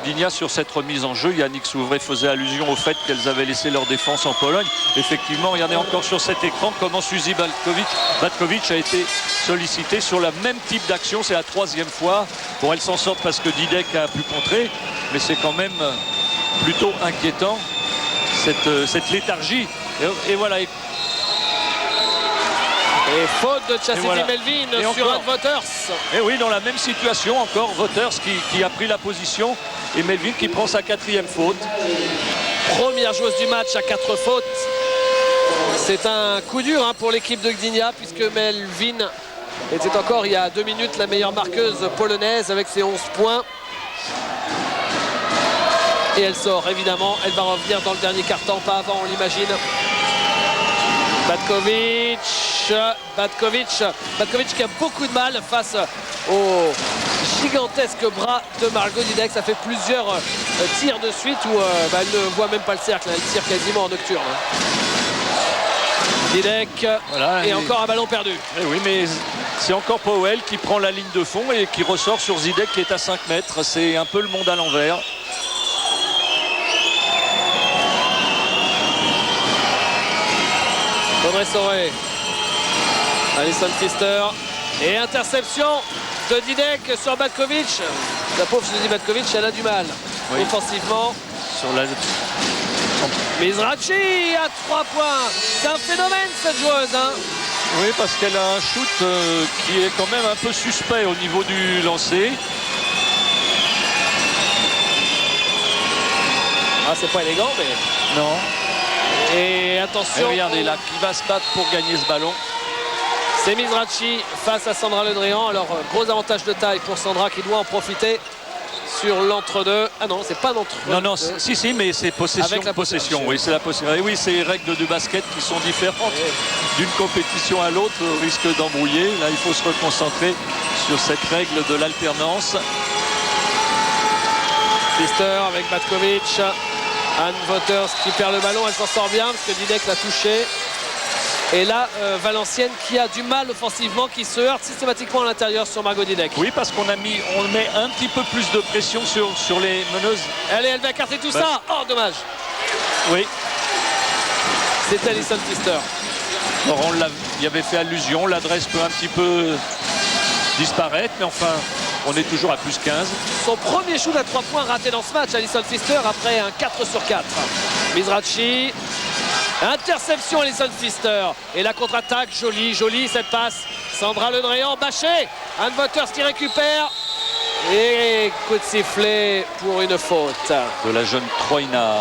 Gdynia sur cette remise en jeu. Yannick Souvray faisait allusion au fait qu'elles avaient laissé leur défense en Pologne. Effectivement, il y en a encore sur cet écran comment Suzy Batkovic a été sollicitée sur le même type d'action. C'est la 3e fois. Bon, elle s'en sort parce que Didek a pu contrer, mais c'est quand même plutôt inquiétant cette léthargie. Et voilà. Et faute de Chastity voilà. Melvin sur Anne Wouters. Et oui, dans la même situation, encore Wouters qui a pris la position et Melvin qui prend sa 4e faute. Première joueuse du match à 4 fautes. C'est un coup dur hein, pour l'équipe de Gdynia puisque Melvin était encore il y a 2 minutes la meilleure marqueuse polonaise avec ses 11 points. Et elle sort évidemment, elle va revenir dans le dernier quart-temps, pas avant on l'imagine. Batkovic qui a beaucoup de mal face au gigantesque bras de Margot Didek. Ça fait plusieurs tirs de suite où elle ne voit même pas le cercle, elle tire quasiment en nocturne. Didek voilà, et encore un ballon perdu. Et oui, mais c'est encore Powell qui prend la ligne de fond et qui ressort sur Didek qui est à 5 mètres. C'est un peu le monde à l'envers. Audrey Soré, Alison Pfister, Et interception de Didek sur Batkovic. La pauvre Suzy Batkovic, elle a du mal. Oui. Offensivement. Sur la... Mizrachi à 3 points. C'est un phénomène cette joueuse. Hein. Oui, parce qu'elle a un shoot qui est quand même un peu suspect au niveau du lancer. Ah, c'est pas élégant, mais... Non. Et attention. Mais regardez là, qui va se battre pour gagner ce ballon. C'est Mizrachi face à Sandra Le Drian. Alors, gros avantage de taille pour Sandra qui doit en profiter sur l'entre-deux. Ah non, c'est pas l'entre-deux. Non, non, si, mais c'est possession. Avec la possession. Oui, c'est la possession. Et oui, c'est les règles du basket qui sont différentes d'une compétition à l'autre, au risque d'embrouiller. Là, il faut se reconcentrer sur cette règle de l'alternance. Pfister avec Batkovic. Anne Wouters qui perd le ballon. Elle s'en sort bien parce que Didek l'a touché. Et là, Valenciennes qui a du mal offensivement, qui se heurte systématiquement à l'intérieur sur Margot Didek. Oui, parce qu'on met un petit peu plus de pression sur les meneuses. Allez, elle va écarter tout ça. Oh, dommage. Oui. C'est Alison Pfister. Alors, y avait fait allusion. L'adresse peut un petit peu disparaître, mais enfin, on est toujours à plus 15. Son premier shoot à 3 points raté dans ce match, Alison Pfister, après un 4 sur 4. Mizrachi. Interception Alison Pfister. Et la contre-attaque, jolie cette passe. Sandra Le Drian bâchée. Anne Wouters qui récupère. Et coup de sifflet pour une faute. De la jeune Troina.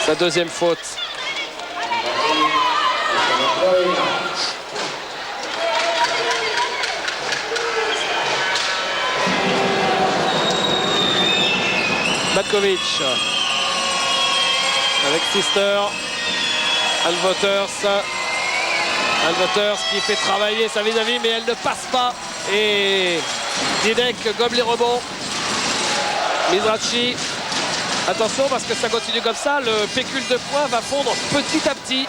Sa deuxième faute. Batkovic. Avec Pfister, Anne Wouters qui fait travailler sa vis-à-vis, mais elle ne passe pas. Et Didek gobe les rebonds. Mizrachi, attention parce que ça continue comme ça, le pécule de points va fondre petit à petit.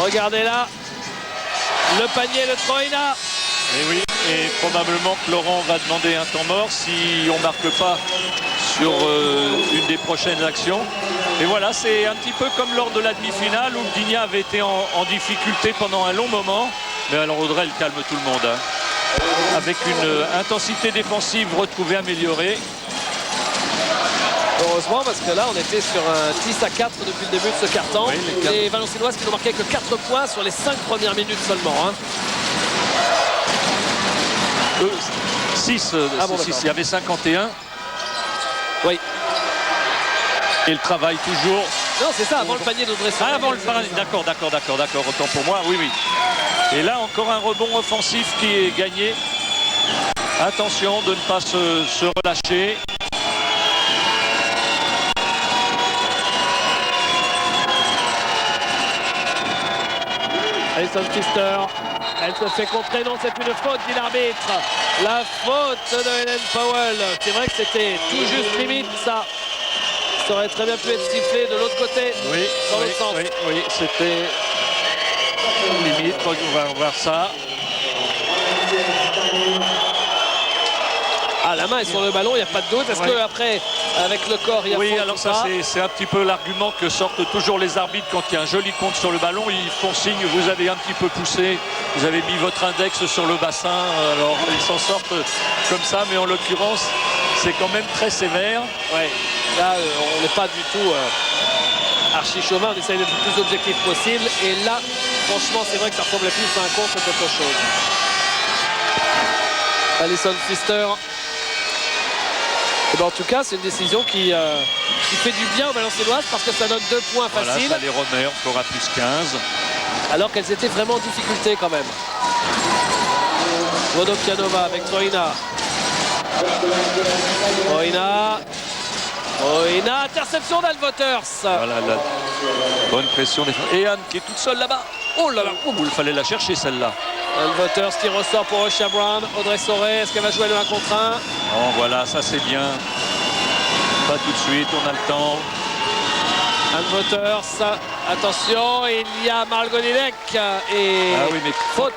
Regardez là, le panier de Troina. Et oui, et probablement que Laurent va demander un temps mort si on ne marque pas sur une des prochaines actions. Et voilà, c'est un petit peu comme lors de la demi-finale où Gdynia avait été en difficulté pendant un long moment. Mais alors Audrey, elle calme tout le monde. Hein. Avec une intensité défensive retrouvée, améliorée. Heureusement parce que là on était sur un 10-4 depuis le début de ce quart-temps. Oui, les Valenciennoises qui n'ont marqué que 4 points sur les 5 premières minutes seulement. Hein. 6, bon, il y avait 51. Oui. Et le travail toujours. Non, c'est ça, avant le panier d'Audrey Sorel. Ah, avant le panier, d'accord, autant pour moi, oui. Et là, encore un rebond offensif qui est gagné. Attention de ne pas se relâcher. Alison Pfister, elle se fait contrer, non, c'est une faute, dit l'arbitre. La faute de Hélène Powell. C'est vrai que c'était tout juste limite, ça. Ça aurait très bien pu être sifflé de l'autre côté, dans l'autre sens. Oui, c'était limite, on va voir ça. Ah, la main est sur le ballon, il n'y a pas de doute. Est-ce qu'après, avec le corps, il y a faute? Oui, alors ça, c'est un petit peu l'argument que sortent toujours les arbitres quand il y a un joli compte sur le ballon. Ils font signe, vous avez un petit peu poussé, vous avez mis votre index sur le bassin. Alors, ils s'en sortent comme ça, mais en l'occurrence, c'est quand même très sévère. Ouais. Là, on n'est pas du tout archi chauvin, on essaye d'être le plus objectif possible. Et là, franchement, c'est vrai que ça ressemblait plus à un contre qu'autre chose. Alison Pfister. Et ben, en tout cas, c'est une décision qui fait du bien aux Valenciennoises parce que ça donne 2 points faciles. Voilà, ça les remet encore à plus 15. Alors qu'elles étaient vraiment en difficulté quand même. Vodokianova avec Troina. Troina, interception d'Anne Wouters. Voilà, la bonne pression. Et Anne qui est toute seule là-bas. Oh là là, il fallait la chercher celle-là. Anne Wouters qui ressort pour Osha Brown. Audrey Sorel, est-ce qu'elle va jouer le 1 contre 1? Oh, voilà, ça c'est bien. Pas tout de suite, on a le temps. Anne Wouters, attention, il y a Margot Didek et faute.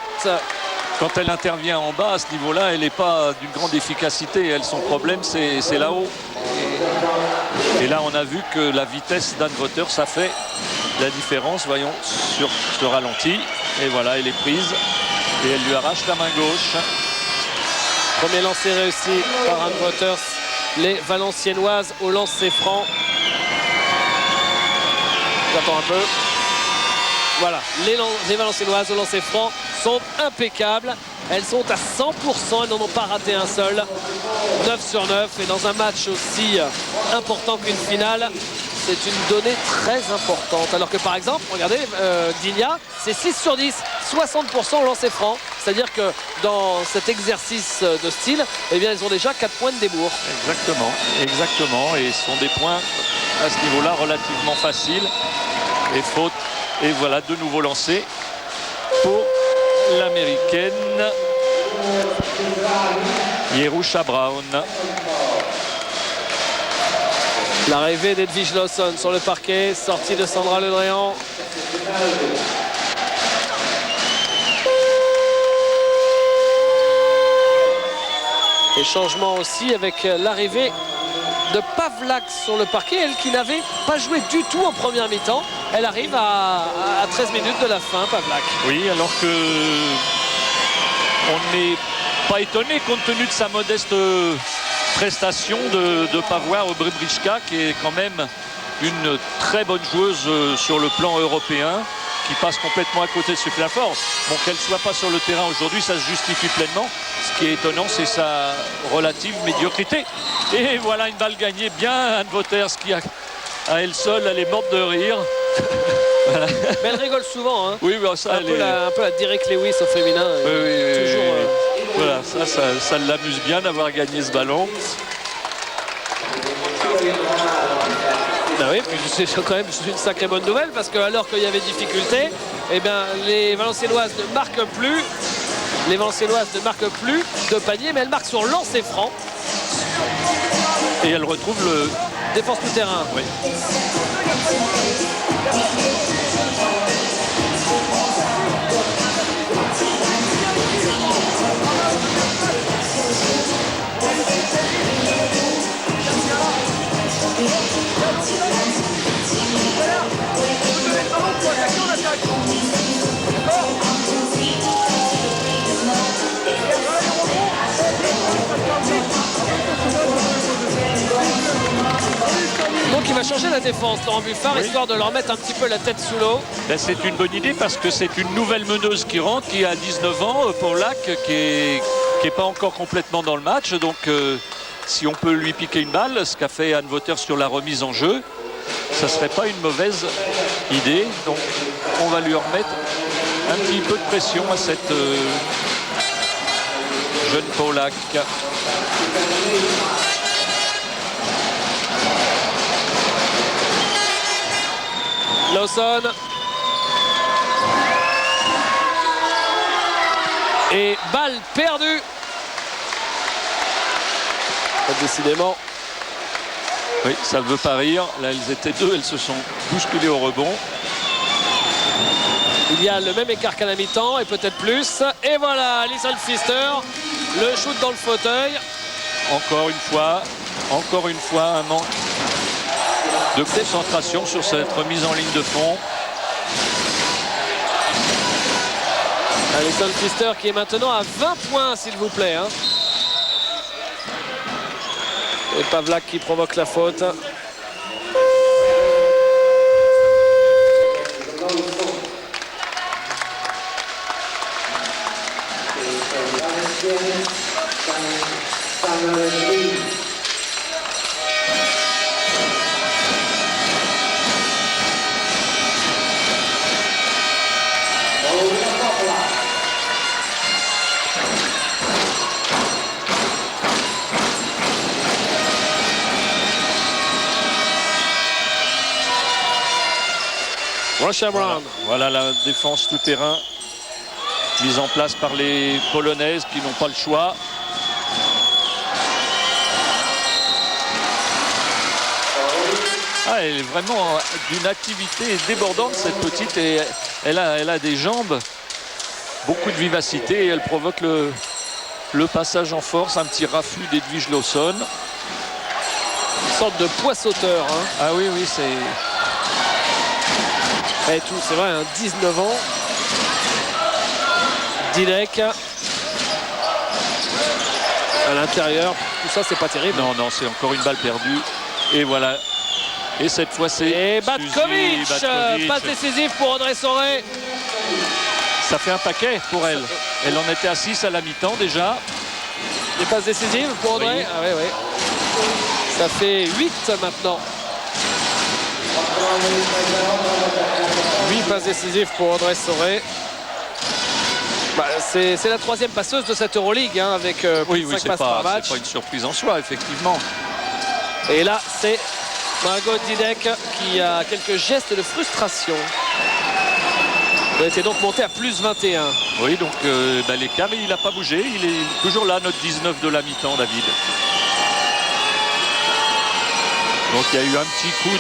Quand elle intervient en bas à ce niveau-là, elle n'est pas d'une grande efficacité. Elle, son problème, c'est là-haut. Et là, on a vu que la vitesse d'Anne Wouters, ça fait la différence, voyons, sur ce ralenti. Et voilà, elle est prise. Et elle lui arrache la main gauche. Premier lancer réussi par Anne Waters. Les Valenciennoises au lancer franc. J'attends un peu. Voilà, les Valenciennoises au lancer franc sont impeccables. Elles sont à 100%, elles n'en ont pas raté un seul. 9 sur 9. Et dans un match aussi important qu'une finale, c'est une donnée très importante. Alors que par exemple, regardez, Digna, c'est 6 sur 10, 60% au lancer franc. C'est-à-dire que dans cet exercice de style, eh bien, ils ont déjà 4 points de débours. Exactement, exactement. Et ce sont des points à ce niveau-là relativement faciles. Et faute. Et voilà, de nouveau lancé pour l'américaine Jerusha Brown. L'arrivée d'Edwige Lawson sur le parquet, sortie de Sandra Le Dréan. Et changement aussi avec l'arrivée de Pavlak sur le parquet, elle qui n'avait pas joué du tout en première mi-temps. Elle arrive à 13 minutes de la fin, Pavlak. Oui, alors que on n'est pas étonné compte tenu de sa modeste prestation de ne pas voir Bribrichka, qui est quand même une très bonne joueuse sur le plan européen, qui passe complètement à côté de ce qu'il a fort. Bon, qu'elle ne soit pas sur le terrain aujourd'hui, ça se justifie pleinement. Ce qui est étonnant, c'est sa relative médiocrité. Et voilà une balle gagnée bien, Anne Waters, qui a à elle seule, elle est morte de rire. Voilà. Mais elle rigole souvent, hein. Oui, bah, ça, un peu la Derek Lewis au féminin. Oui, toujours, voilà, ça l'amuse bien d'avoir gagné ce ballon. Ben oui, c'est quand même une sacrée bonne nouvelle, parce que alors qu'il y avait difficulté, eh bien, les Valenciennoises ne marquent plus. Les Valenciennoises ne marquent plus de panier, mais elles marquent sur lancer franc. Et elle retrouve le défense tout terrain. Oui. Donc il va changer la défense, Laurent Buffard, oui, histoire de leur mettre un petit peu la tête sous l'eau. Ben, c'est une bonne idée parce que c'est une nouvelle meneuse qui rentre, qui a 19 ans, Pawlak, qui est pas encore complètement dans le match. Donc si on peut lui piquer une balle, ce qu'a fait Anne Waters sur la remise en jeu, ça ne serait pas une mauvaise idée. Donc on va lui remettre un petit peu de pression à cette jeune Pawlak. Lawson. Et balle perdue. Décidément. Oui, ça ne veut pas rire. Là, elles étaient deux, elles se sont bousculées au rebond. Il y a le même écart qu'à la mi-temps et peut-être plus. Et voilà, Alison Pfister, le shoot dans le fauteuil. Encore une fois, un manque de concentration sur cette remise en ligne de fond. Alison Pfister qui est maintenant à 20 points, s'il vous plaît. Hein. Et Pavlak qui provoque la faute. Jerusha Brown. Voilà la défense tout terrain mise en place par les Polonaises qui n'ont pas le choix. Ah, elle est vraiment d'une activité débordante, cette petite, et elle a des jambes, beaucoup de vivacité, et elle provoque le passage en force, un petit raffut d'Edwige Lawson. Une sorte de poids-sauteur. Hein. Ah oui, c'est... Et tout, c'est vrai, hein, 19 ans. Didek à l'intérieur, tout ça c'est pas terrible. Non, non, c'est encore une balle perdue. Et voilà. Et cette fois c'est... Et Batkovic, passe décisive pour Audrey Soré. Ça fait un paquet pour elle. Elle en était à 6 à la mi-temps déjà. Des passes décisives pour Audrey. Oui. Ah, oui. Ça fait 8 maintenant. 8 passes décisives pour Audrey Soré. Bah, c'est la 3e passeuse de cette Euroleague hein, avec plus de 5 passes par match. C'est pas une surprise en soi, effectivement. Et là, c'est Margot Didek qui a quelques gestes de frustration. Elle était donc monté à plus 21. Oui, donc l'écart, il n'a pas bougé. Il est toujours là, notre 19 de la mi-temps, David. Donc il y a eu un petit coup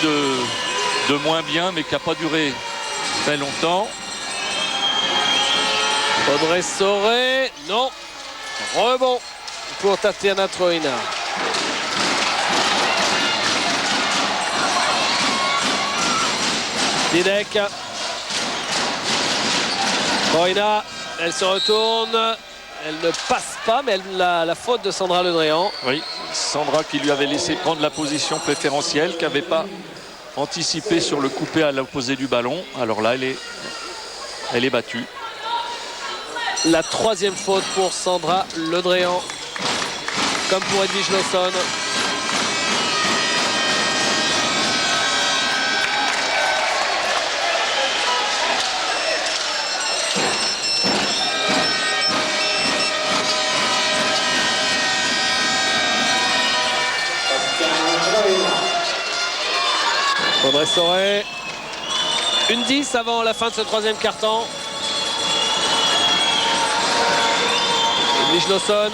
de moins bien, mais qui n'a pas duré très longtemps. Audrey Soré, non. Rebond pour Tatiana Troina. Didek. Troina, elle se retourne. Elle ne passe pas, mais elle a la faute de Sandra Ledréan. Oui, Sandra qui lui avait laissé prendre la position préférentielle, qui n'avait pas anticipé sur le coupé à l'opposé du ballon. Alors là, elle est battue. La 3e faute pour Sandra Ledréan, comme pour Edwige Lawson. Audrey Soré, une 10 avant la fin de ce 3e quart-temps. Edwige Lawson.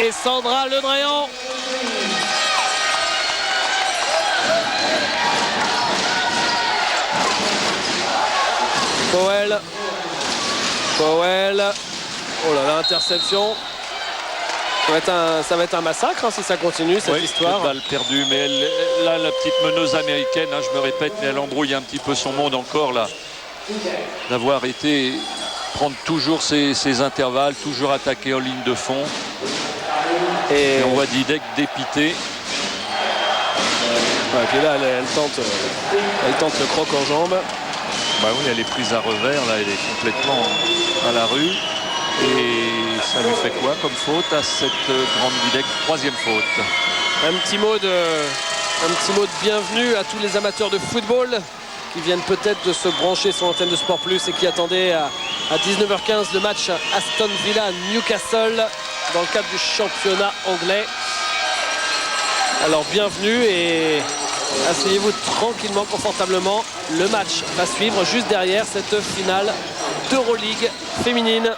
Et Sandra Ledréan. Powell. Oh là là, interception. Ça va être un massacre hein, si ça continue cette histoire. Balle perdue, mais là la petite meneuse américaine, hein, je me répète, mais elle embrouille un petit peu son monde encore là. D'avoir été prendre toujours ses intervalles, toujours attaquer en ligne de fond. Et on voit Didek dépité. Ouais, et puis là elle tente le croc en jambe. Bah oui, elle est prise à revers, là elle est complètement à la rue. Et ça lui fait quoi comme faute à cette grande Didek? 3e faute. Un petit mot de bienvenue à tous les amateurs de football qui viennent peut-être de se brancher sur l'antenne de Sport Plus et qui attendaient à 19h15 le match Aston Villa-Newcastle dans le cadre du championnat anglais. Alors bienvenue et asseyez-vous tranquillement, confortablement. Le match va suivre juste derrière cette finale d'Euroleague féminine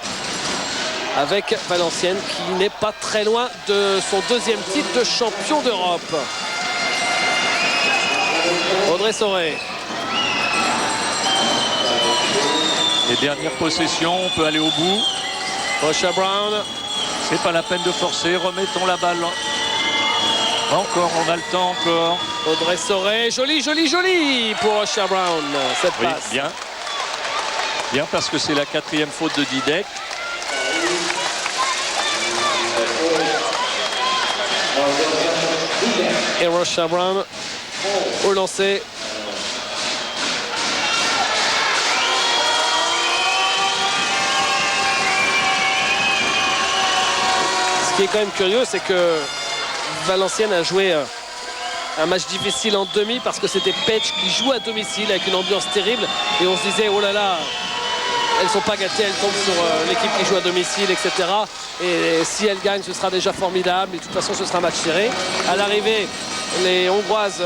avec Valenciennes qui n'est pas très loin de son 2e titre de champion d'Europe. Audrey Soré. Les dernières possessions, on peut aller au bout. Rosha Brown. C'est pas la peine de forcer, remettons la balle. Encore, on a le temps encore. Audrey Soré, joli pour Rosha Brown. Cette passe. Bien. Bien parce que c'est la 4e faute de Didek. Et Rosha Brown au lancer. Ce qui est quand même curieux, c'est que Valenciennes a joué un match difficile en demi parce que c'était Pech qui joue à domicile avec une ambiance terrible et on se disait oh là là, elles sont pas gâtées, elles tombent sur l'équipe qui joue à domicile, etc. Et si elles gagnent, ce sera déjà formidable. Et de toute façon, ce sera un match serré. À l'arrivée, les Hongroises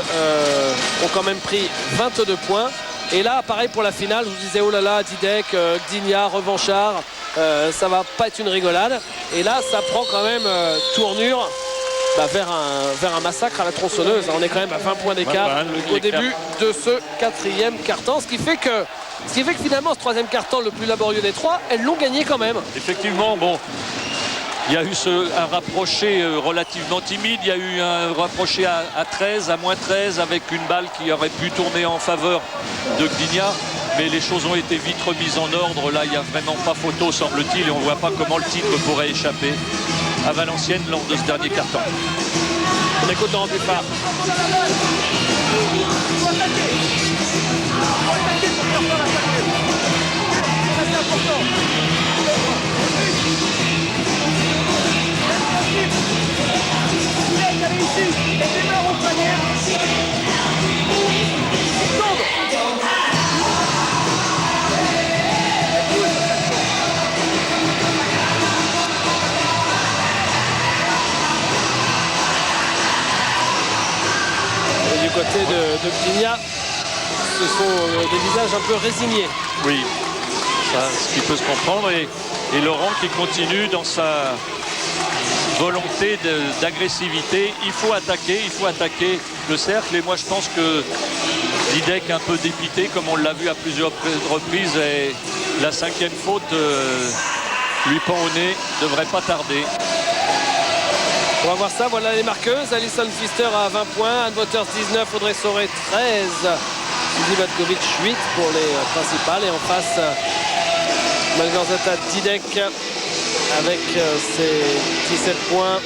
ont quand même pris 22 points. Et là, pareil pour la finale, je vous disais oh là là, Didek, Gdynia, revanchard, ça va pas être une rigolade. Et là, ça prend quand même tournure vers un massacre à la tronçonneuse. On est quand même à 20 points d'écart au début de ce 4e quart-temps. Ce qui fait que finalement, ce 3e quart-temps, le plus laborieux des 3, elles l'ont gagné quand même. Effectivement, bon, il y a eu un rapproché relativement timide. Il y a eu un rapproché à 13, à moins 13, avec une balle qui aurait pu tourner en faveur de Gdynia. mais les choses ont été vite remises en ordre. Là, il n'y a vraiment pas photo, semble-t-il, et on ne voit pas comment le titre pourrait échapper à Valenciennes lors de ce dernier carton. On écoute Laurent Buffard. Et du côté de Gdynia, ce sont des visages un peu résignés. Oui, ça, ce qui peut se comprendre. Et Laurent qui continue dans sa volonté d'agressivité. Il faut attaquer le cercle. Et moi, je pense que Didek, un peu dépité, comme on l'a vu à plusieurs reprises, et la 5e faute lui pend au nez, devrait pas tarder. On va voir ça, voilà les marqueuses. Alison Pfister à 20 points, Anne Waters 19, Audrey Soré 13, Suzy Matkovic 8 pour les principales. Et en face, Malgorzata Didek avec ses 17 points.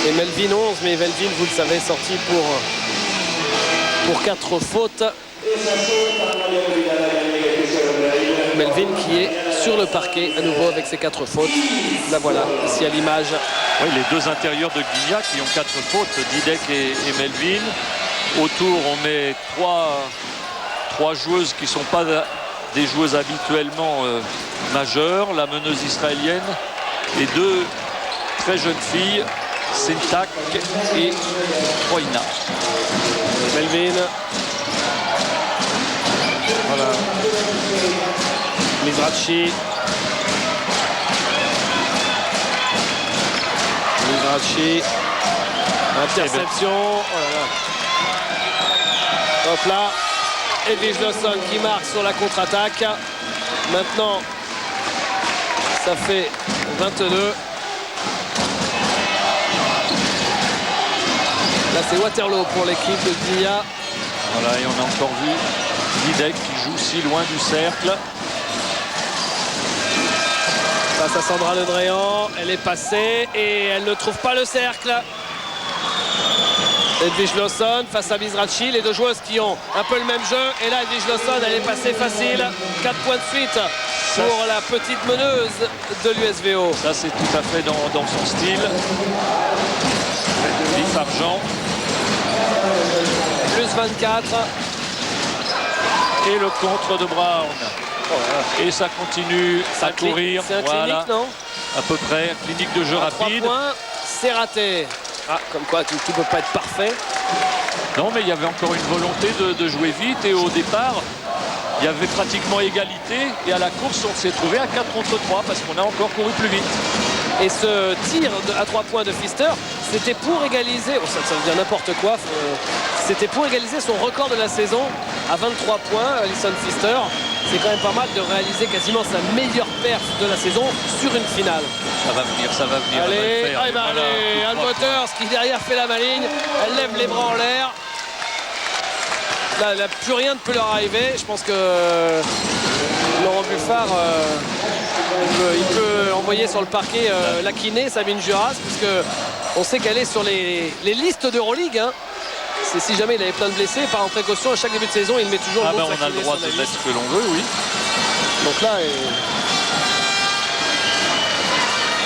Et Melvin 11, mais Melvin, vous le savez, sorti pour 4 fautes. Melvin qui est sur le parquet à nouveau avec ses 4 fautes. La voilà, ici à l'image. Oui, les deux intérieurs de Gdynia qui ont 4 fautes, Didek et Melvin. Autour, on met trois joueuses qui ne sont pas des joueuses habituellement majeures. La meneuse israélienne et 2 très jeunes filles, Sentak et Troina. Melvin. Voilà. Mizrachi. Interception. Oh là là. Hop là. Edwige Lawson qui marque sur la contre-attaque. Maintenant, ça fait 22. Là, c'est Waterloo pour l'équipe de Gdynia. Voilà, et on a encore vu Didek qui joue si loin du cercle. Face à Sandra Le Dréan, elle est passée et elle ne trouve pas le cercle. Edwige Lawson face à Mizrachi, les deux joueuses qui ont un peu le même jeu. Et là, Edwige Lawson, elle est passée facile. 4 points de suite pour la petite meneuse de l'USVO. Ça, c'est tout à fait dans son style. Vif argent. Plus 24. Et le contre de Brown. Et ça continue à courir. C'est un clinique, non? À peu près. Clinique de jeu rapide. 3 points, c'est raté. Ah, comme quoi, tout ne peut pas être parfait. Non, mais il y avait encore une volonté de jouer vite. Et au départ, il y avait pratiquement égalité. Et à la course, on s'est trouvé à 4 contre 3 parce qu'on a encore couru plus vite. Et ce tir à 3 points de Pfister, c'était pour égaliser, oh, ça devient n'importe quoi, c'était pour égaliser son record de la saison à 23 points, Alison Pfister. C'est quand même pas mal de réaliser quasiment sa meilleure perf de la saison sur une finale. Ça va venir, ça va venir. Allez, allez, Anne Waters qui derrière fait la maligne, elle lève les bras en l'air. Là, plus rien ne peut leur arriver. Je pense que Laurent Buffard, il peut envoyer sur le parquet la kiné, Sabine Juras, puisque on sait qu'elle est sur les listes d'Euroleague. Hein. C'est si jamais il avait plein de blessés, par en précaution, à chaque début de saison, il met toujours le nom de sa on a le kiné droit sur la de mettre liste. ce que l'on veut, oui. Donc là,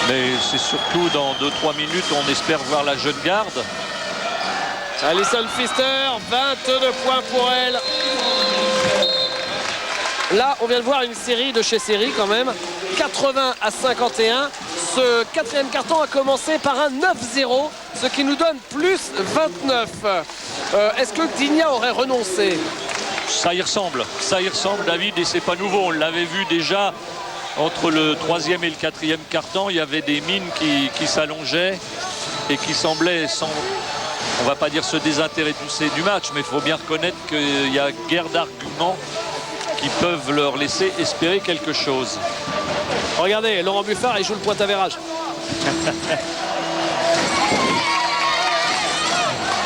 mais c'est surtout dans 2-3 minutes, on espère voir la jeune garde. Alison Pfister, 22 points pour elle. Là, on vient de voir une série de chez série quand même. 80 à 51. Ce 4e carton a commencé par un 9-0, ce qui nous donne plus 29. Est-ce que Gdynia aurait renoncé? Ça y ressemble, David, et c'est pas nouveau. On l'avait vu déjà entre le 3e et le 4e carton. Il y avait des mines qui s'allongeaient et qui semblaient, on va pas dire se désintéresser du match, mais il faut bien reconnaître qu'il y a guère d'arguments qui peuvent leur laisser espérer quelque chose. Regardez, Laurent Buffard, il joue le point avérage.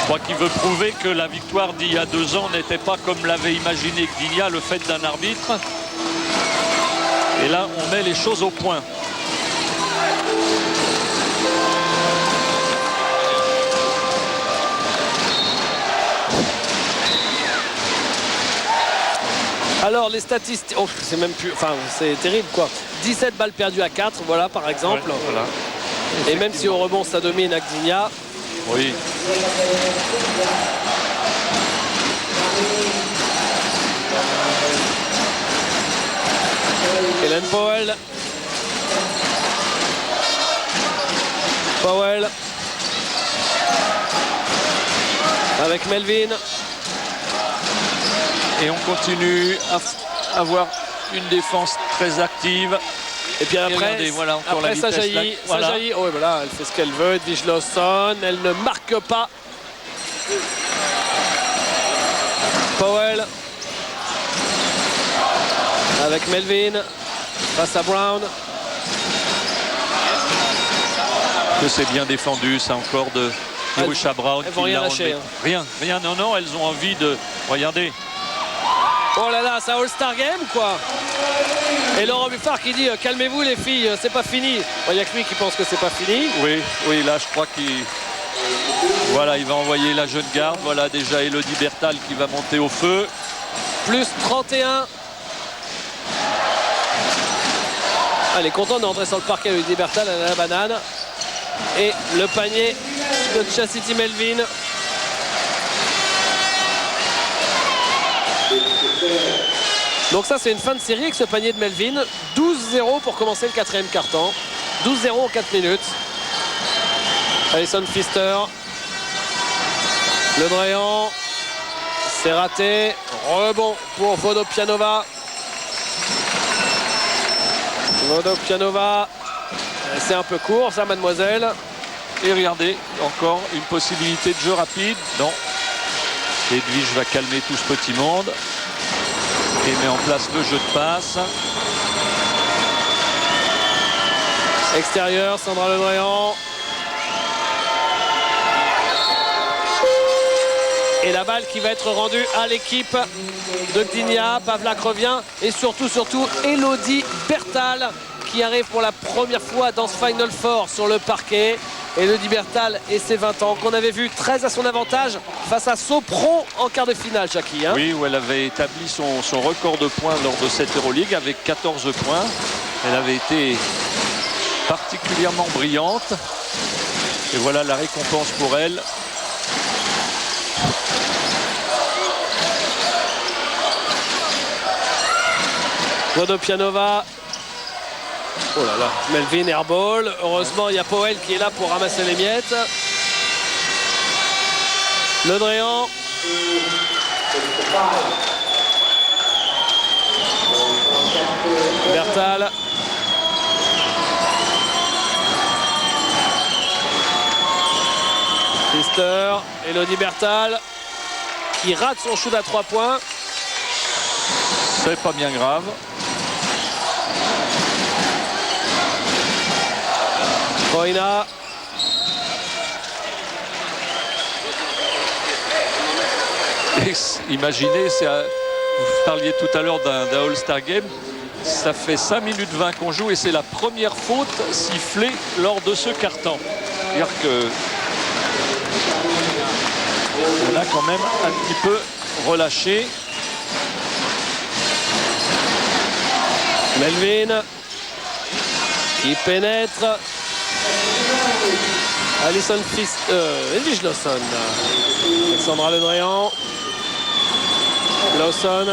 crois qu'il veut prouver que la victoire d'il y a 2 ans n'était pas comme l'avait imaginé Gdynia, le fait d'un arbitre. Et là, on met les choses au point. Alors les statistiques, oh, c'est même plus, enfin c'est terrible quoi. 17 balles perdues à 4, voilà par exemple. Ouais, voilà. Et même si au rebond ça domine à Gdynia. Oui. Hélène Powell. Powell. Avec Melvin. Et on continue à avoir une défense très active. Et puis après, regardez, voilà, encore après la vitesse, ça jaillit. là. Voilà. Ça jaillit. Oh, et voilà, elle fait ce qu'elle veut. Edwige Lawson, elle ne marque pas. Powell. Avec Melvin. Face à Brown. Que c'est bien défendu, ça encore de Jerusha Brown. Elles vont qui rien l'a lâcher. enlevé. Rien, non, elles ont envie de... Regardez. Oh là là, c'est un All-Star Game quoi. Et Laurent Buffard qui dit calmez-vous les filles, c'est pas fini. Il n'y a que lui qui pense que c'est pas fini. Oui, là je crois qu'il... Voilà, il va envoyer la jeune garde. Voilà déjà Elodie Bertal qui va monter au feu. Plus 31. Elle est contente d'entrer sur le parquet. Elodie Bertal, elle a la banane. Et le panier de Chastity Melvin. Donc ça c'est une fin de série avec ce panier de Melvin. 12-0 pour commencer le 4e quart-temps. 12-0 en 4 minutes. Alison Pfister. Le Dréan. C'est raté. Rebond pour Vodopianova. Vodopianova. C'est un peu court ça mademoiselle. Et regardez, encore une possibilité de jeu rapide. Non. Edwige va calmer tout ce petit monde. Et met en place le jeu de passe. Extérieur, Sandra Le Dréan. Et la balle qui va être rendue à l'équipe de Gdynia. Pavlak revient. Et surtout, Elodie Bertal qui arrive pour la première fois dans ce Final Four sur le parquet. Elodie Bertal et ses 20 ans qu'on avait vu 13 à son avantage face à Sopron en quart de finale, Jackie. Hein, oui, où elle avait établi son record de points lors de cette Euroleague avec 14 points. Elle avait été particulièrement brillante. Et voilà la récompense pour elle. Vodopianova. Oh là là, Melvin airball. Heureusement, il y a Powell qui est là pour ramasser les miettes. Le Dréan. Bertal. Pfister. Elodie Bertal qui rate son shoot à 3 points. C'est pas bien grave. Koina. Imaginez, vous parliez tout à l'heure d'un All-Star Game. Ça fait 5 minutes 20 qu'on joue et c'est la première faute sifflée lors de ce quart-temps. C'est-à-dire que on a quand même un petit peu relâché. Melvin qui pénètre. Alison Pfister, Edwige Lawson. Alexandra Le Dréan. Lawson.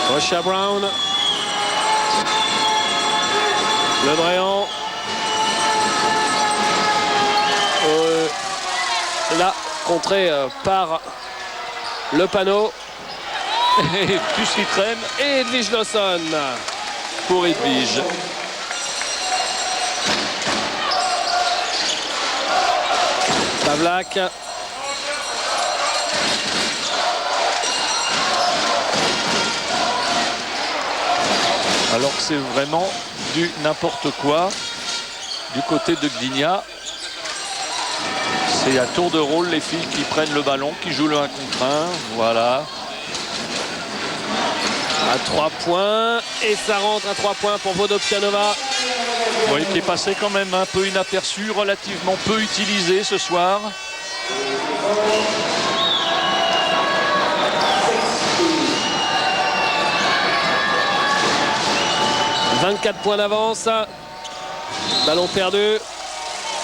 Jerusha Brown. Le Dréan. Là, contré par le panneau. Et plus qui traîne. Et Edwige Lawson. Pour Edwige. Pavlak. Alors que c'est vraiment du n'importe quoi du côté de Gdynia. C'est à tour de rôle les filles qui prennent le ballon, qui jouent le 1 contre 1. Voilà. À 3 points. Et ça rentre à 3 points pour Vodopjanova. Oui, qui est passé quand même un peu inaperçu, relativement peu utilisé ce soir. « 24 points d'avance. Ballon perdu. »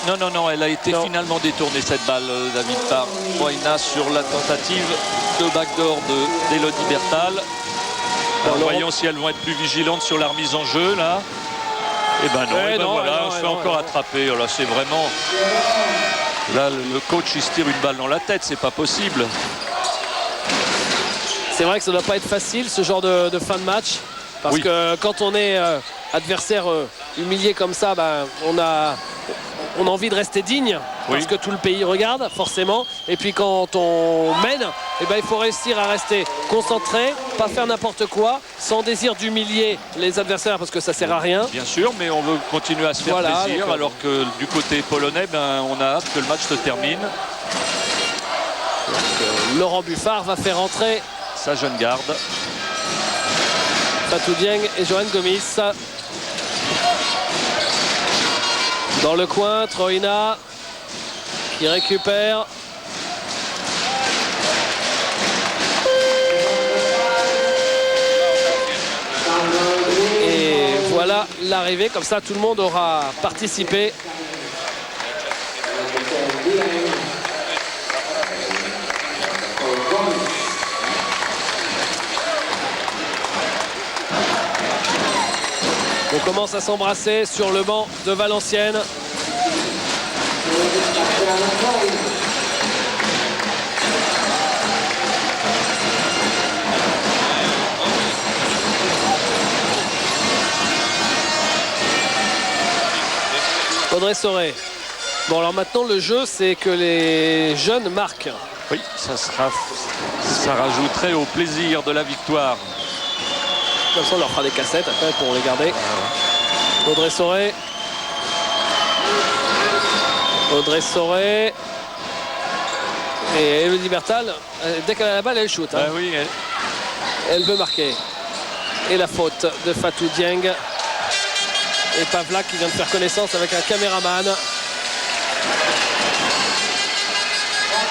Non, elle a été finalement détournée cette balle, David, par Troina sur la tentative de backdoor d'Elodie Bertal. Voyons si elles vont être plus vigilantes sur la remise en jeu là. Et ben non, voilà, on se fait encore attraper. Là, c'est vraiment. Là, le coach il se tire une balle dans la tête, c'est pas possible. C'est vrai que ça ne doit pas être facile ce genre de fin de match. Parce que quand on est adversaire humilié comme ça, on a envie de rester digne. Parce que tout le pays regarde, forcément. Et puis quand on mène, il faut réussir à rester concentré, pas faire n'importe quoi, sans désir d'humilier les adversaires parce que ça sert à rien. Bien sûr, mais on veut continuer à se faire plaisir, alors que du côté polonais, on a hâte que le match se termine. Donc, Laurent Buffard va faire entrer sa jeune garde. Fatou Dieng et Johan Gomis. Dans le coin, Troina qui récupère. Et voilà l'arrivée, comme ça tout le monde aura participé. On commence à s'embrasser sur le banc de Valenciennes. Audrey Soré. Bon, alors maintenant le jeu, c'est que les jeunes marquent. Oui, ça rajouterait au plaisir de la victoire. Comme ça, on leur fera des cassettes après pour les garder. Audrey Soré. Audrey Soré. Et Elodie Bertal, dès qu'elle a la balle, elle shoot. Oui, elle veut marquer. Et la faute de Fatou Dieng. Et Pavlak qui vient de faire connaissance avec un caméraman.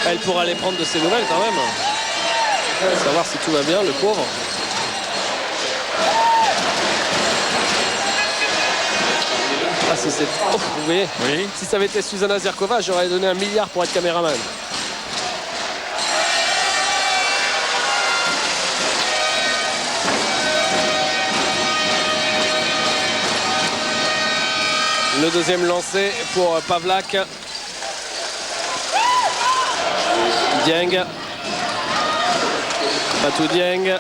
Elle pourra aller prendre de ses nouvelles quand même. Savoir si tout va bien, le pauvre. Ah, si c'est... Oh, vous voyez, si ça avait été Susanna Zerkova, j'aurais donné 1 milliard pour être caméraman. Le deuxième lancé pour Pavlak. Dieng. Fatou Dieng.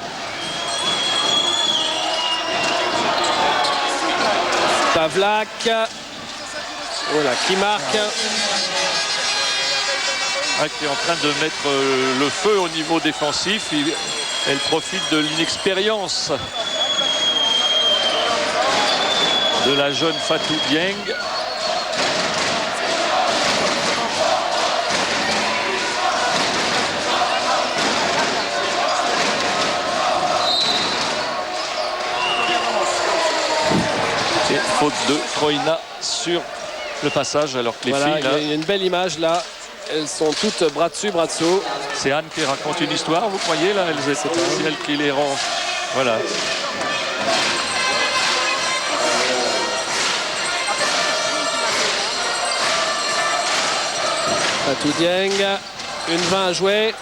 Pavlak. Voilà, qui marque. Qui est en train de mettre le feu au niveau défensif. Elle profite de l'inexpérience de la jeune Fatou Dieng. Et faute de Troina sur le passage, alors que les filles là... Il y a une belle image là. Elles sont toutes bras dessus, bras dessous. C'est Anne qui raconte une histoire, vous croyez là? C'est elle qui les rend. Voilà. Fatou Dieng, une 20 à jouer.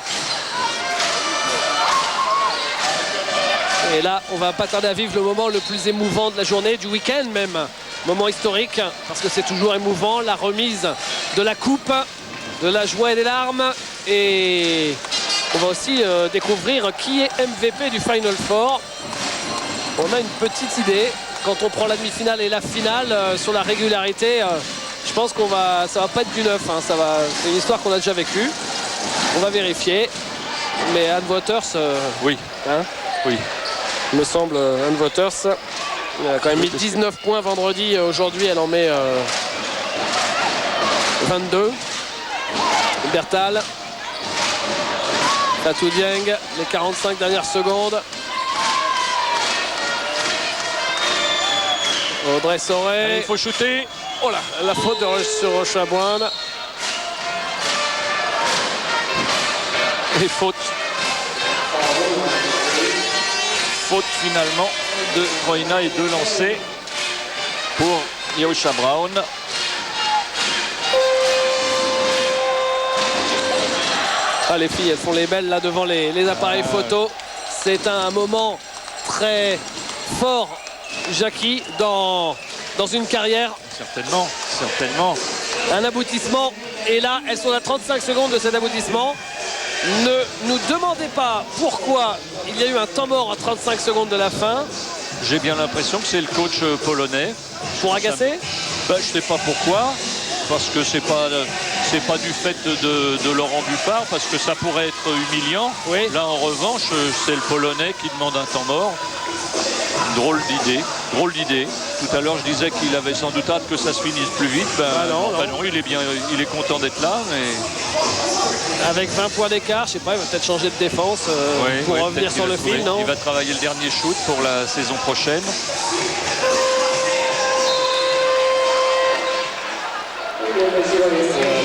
Et là, on va pas tarder à vivre le moment le plus émouvant de la journée, du week-end même. Moment historique, parce que c'est toujours émouvant. La remise de la coupe, de la joie et des larmes. Et on va aussi découvrir qui est MVP du Final Four. On a une petite idée. Quand on prend la demi-finale et la finale sur la régularité, je pense ça va pas être du neuf. C'est une histoire qu'on a déjà vécue. On va vérifier. Mais Anne Waters, oui. Oui. Il me semble, Anne Waters, elle a quand même mis 19 points vendredi. Aujourd'hui, elle en met 22. Bertal. Fatou Dieng, les 45 dernières secondes. Audrey Soré. Il faut shooter. Oh là, la faute sur Rochaboine. Et faute. Faute finalement de Roina et 2 lancers pour Yaosha Brown. Ah, les filles, elles font les belles là devant les appareils photo. C'est un moment très fort, Jackie, dans une carrière. Certainement, certainement. Un aboutissement. Et là, elles sont à 35 secondes de cet aboutissement. Ne nous demandez pas pourquoi il y a eu un temps mort à 35 secondes de la fin. J'ai bien l'impression que c'est le coach polonais. Pour agacer? Je ne sais pas pourquoi. Parce que c'est pas du fait de Laurent Buffard, parce que ça pourrait être humiliant. Oui. Là, en revanche, c'est le Polonais qui demande un temps mort. Drôle d'idée, drôle d'idée. Tout à l'heure, je disais qu'il avait sans doute hâte que ça se finisse plus vite. Non, il est content d'être là. Mais... Avec 20 points d'écart, je sais pas, il va peut-être changer de défense pour revenir sur le fil, non? Il va travailler le dernier shoot pour la saison prochaine.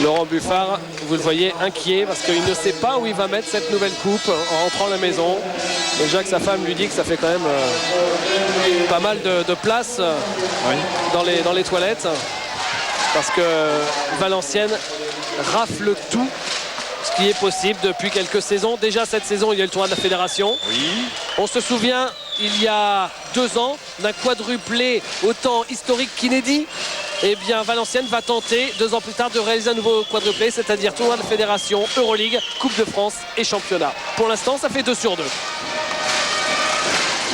Laurent Buffard, vous le voyez, inquiet parce qu'il ne sait pas où il va mettre cette nouvelle coupe en rentrant à la maison. Déjà que sa femme lui dit que ça fait quand même pas mal de place dans les toilettes. Parce que Valenciennes rafle tout ce qui est possible depuis quelques saisons. Déjà cette saison, il y a eu le tournoi de la fédération. Oui. On se souvient, il y a 2 ans, d'un quadruplé autant historique qu'inédit. Eh bien, Valenciennes va tenter 2 ans plus tard de réaliser un nouveau quadruplé, c'est-à-dire tournoi de fédération, Euroleague, Coupe de France et championnat. Pour l'instant, ça fait 2 sur 2.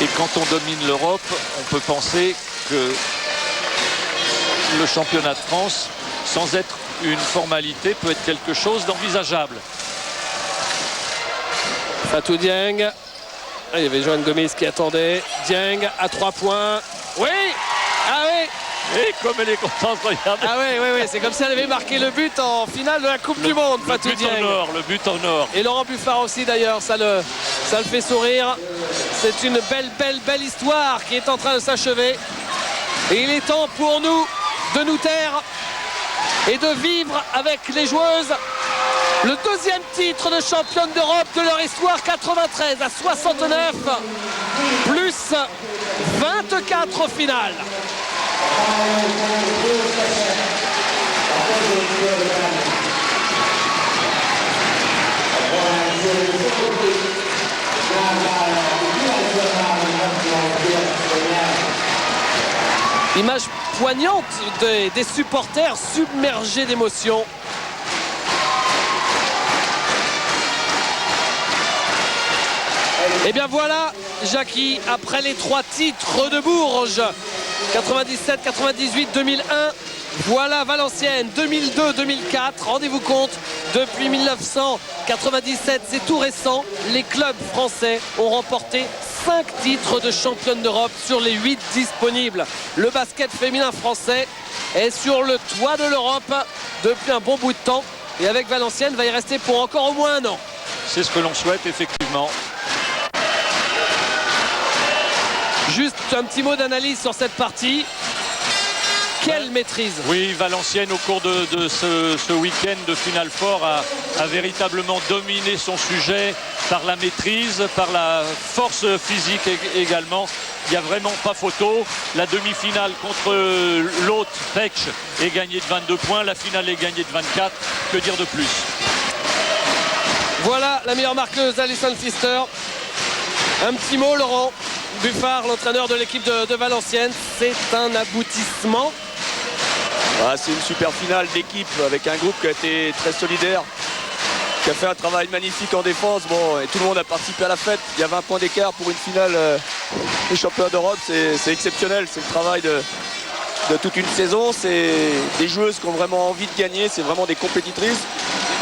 Et quand on domine l'Europe, on peut penser que le championnat de France, sans être une formalité, peut être quelque chose d'envisageable. Fatou Dieng. Ah, il y avait Joanne Gomis qui attendait. Dieng à 3 points. Oui! Ah oui! Et comme elle est contente, regardez. Ah oui, c'est comme si elle avait marqué le but en finale de la Coupe du Monde, Fatou Dieng. Le but en or. Et Laurent Buffard aussi d'ailleurs, ça le fait sourire. C'est une belle histoire qui est en train de s'achever. Et il est temps pour nous de nous taire et de vivre avec les joueuses le 2e titre de championne d'Europe de leur histoire, 93 à 69, plus 24 finales. Image poignante des supporters submergés d'émotion. Et bien voilà, Jackie, après les 3 titres de Bourges, 97, 98, 2001, voilà Valenciennes, 2002, 2004. Rendez-vous compte, depuis 1997, c'est tout récent, les clubs français ont remporté 5 titres de championne d'Europe sur les 8 disponibles. Le basket féminin français est sur le toit de l'Europe depuis un bon bout de temps. Et avec Valenciennes, va y rester pour encore au moins un an. C'est ce que l'on souhaite, effectivement. Juste un petit mot d'analyse sur cette partie. Quelle maîtrise! Oui, Valenciennes, au cours de ce week-end de Final Four, a véritablement dominé son sujet par la maîtrise, par la force physique également. Il n'y a vraiment pas photo. La demi-finale contre l'autre, Pech, est gagnée de 22 points. La finale est gagnée de 24. Que dire de plus? Voilà la meilleure marqueuse, Alison Pfister. Un petit mot, Laurent Buffard, l'entraîneur de l'équipe de Valenciennes. C'est un aboutissement. C'est une super finale d'équipe avec un groupe qui a été très solidaire, qui a fait un travail magnifique en défense. Et tout le monde a participé à la fête. Il y a 20 points d'écart pour une finale des championnats d'Europe. C'est exceptionnel. C'est le travail de toute une saison. C'est des joueuses qui ont vraiment envie de gagner. C'est vraiment des compétitrices.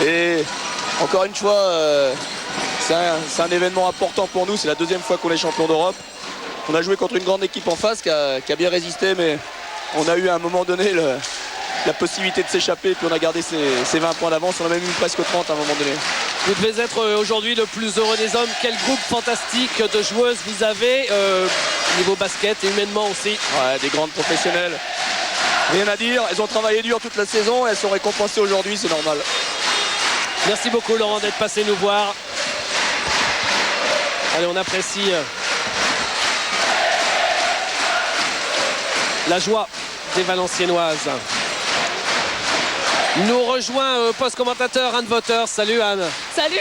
Et encore une fois, c'est un événement important pour nous. C'est la 2e fois qu'on est champion d'Europe. On a joué contre une grande équipe en face qui a bien résisté, mais on a eu à un moment donné la possibilité de s'échapper. Puis on a gardé ses 20 points d'avance. On a même eu presque 30 à un moment donné. Vous devez être aujourd'hui le plus heureux des hommes. Quel groupe fantastique de joueuses vous avez, niveau basket et humainement aussi. Ouais, des grandes professionnelles. Rien à dire. Elles ont travaillé dur toute la saison et elles sont récompensées aujourd'hui, c'est normal. Merci beaucoup Laurent d'être passé nous voir. Allez, on apprécie la joie des Valenciennoises. Nous rejoint post-commentateur Anne Wauters. Salut Anne. Salut.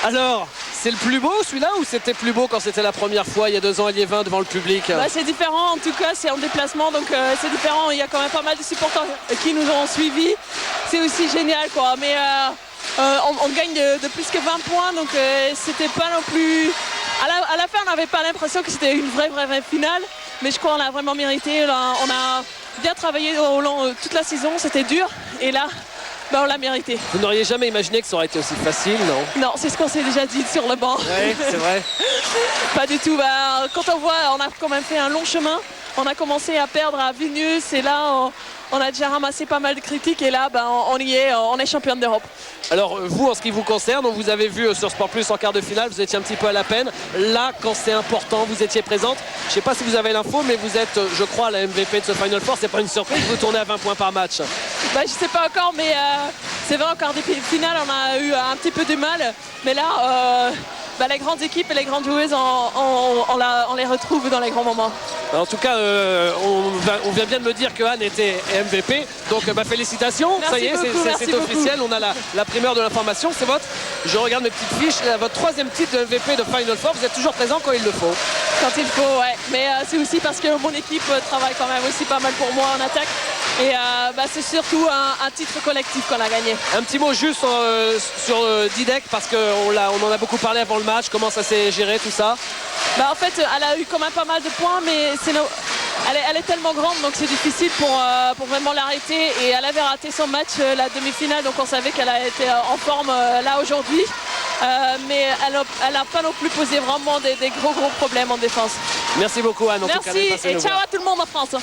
Alors, c'est le plus beau celui-là ou c'était plus beau quand c'était la première fois il y a 2 ans à Liévin devant le public? C'est différent, en tout cas c'est en déplacement, donc c'est différent. Il y a quand même pas mal de supporters qui nous ont suivis. C'est aussi génial quoi. Mais on gagne de plus que 20 points, donc c'était pas non plus... À la fin on n'avait pas l'impression que c'était une vraie finale, mais je crois qu'on l'a vraiment mérité. Là, on a bien travaillé au long toute la saison, c'était dur et là on l'a mérité. Vous n'auriez jamais imaginé que ça aurait été aussi facile, non? Non, c'est ce qu'on s'est déjà dit sur le banc. Oui, c'est vrai. Pas du tout. Quand on voit, on a quand même fait un long chemin. On a commencé à perdre à Vilnius et là on a déjà ramassé pas mal de critiques et là on y est, on est championne d'Europe. Alors vous, en ce qui vous concerne, on vous avait vu sur Sport Plus en quart de finale, vous étiez un petit peu à la peine. Là, quand c'est important, vous étiez présente. Je ne sais pas si vous avez l'info, mais vous êtes, je crois, la MVP de ce Final Four. C'est pas une surprise, vous tournez à 20 points par match. Je ne sais pas encore, mais c'est vrai, en quart de finale, on a eu un petit peu de mal. Mais là, les grandes équipes et les grandes joueuses, on les retrouve dans les grands moments. En tout cas, on vient bien de me dire que Anne était MVP. Donc félicitations, merci ça y est, c'est officiel. On a la primeur de l'information. C'est je regarde mes petites fiches, votre 3e titre de MVP de Final Four. Vous êtes toujours présent quand il le faut. Quand il faut, ouais. Mais c'est aussi parce que mon équipe travaille quand même aussi pas mal pour moi en attaque. Et c'est surtout un titre collectif qu'on a gagné. Un petit mot juste sur Didek, parce qu'on en a beaucoup parlé avant le match. Comment ça s'est géré tout ça? En fait, elle a eu quand même pas mal de points, mais elle est tellement grande, donc c'est difficile pour vraiment l'arrêter. Et elle avait raté son match, la demi-finale, donc on savait qu'elle a été en forme là aujourd'hui. Mais elle n'a pas non plus posé vraiment des gros problèmes en défense. Merci beaucoup Anne. En tout cas, merci et ciao à tout le monde en France.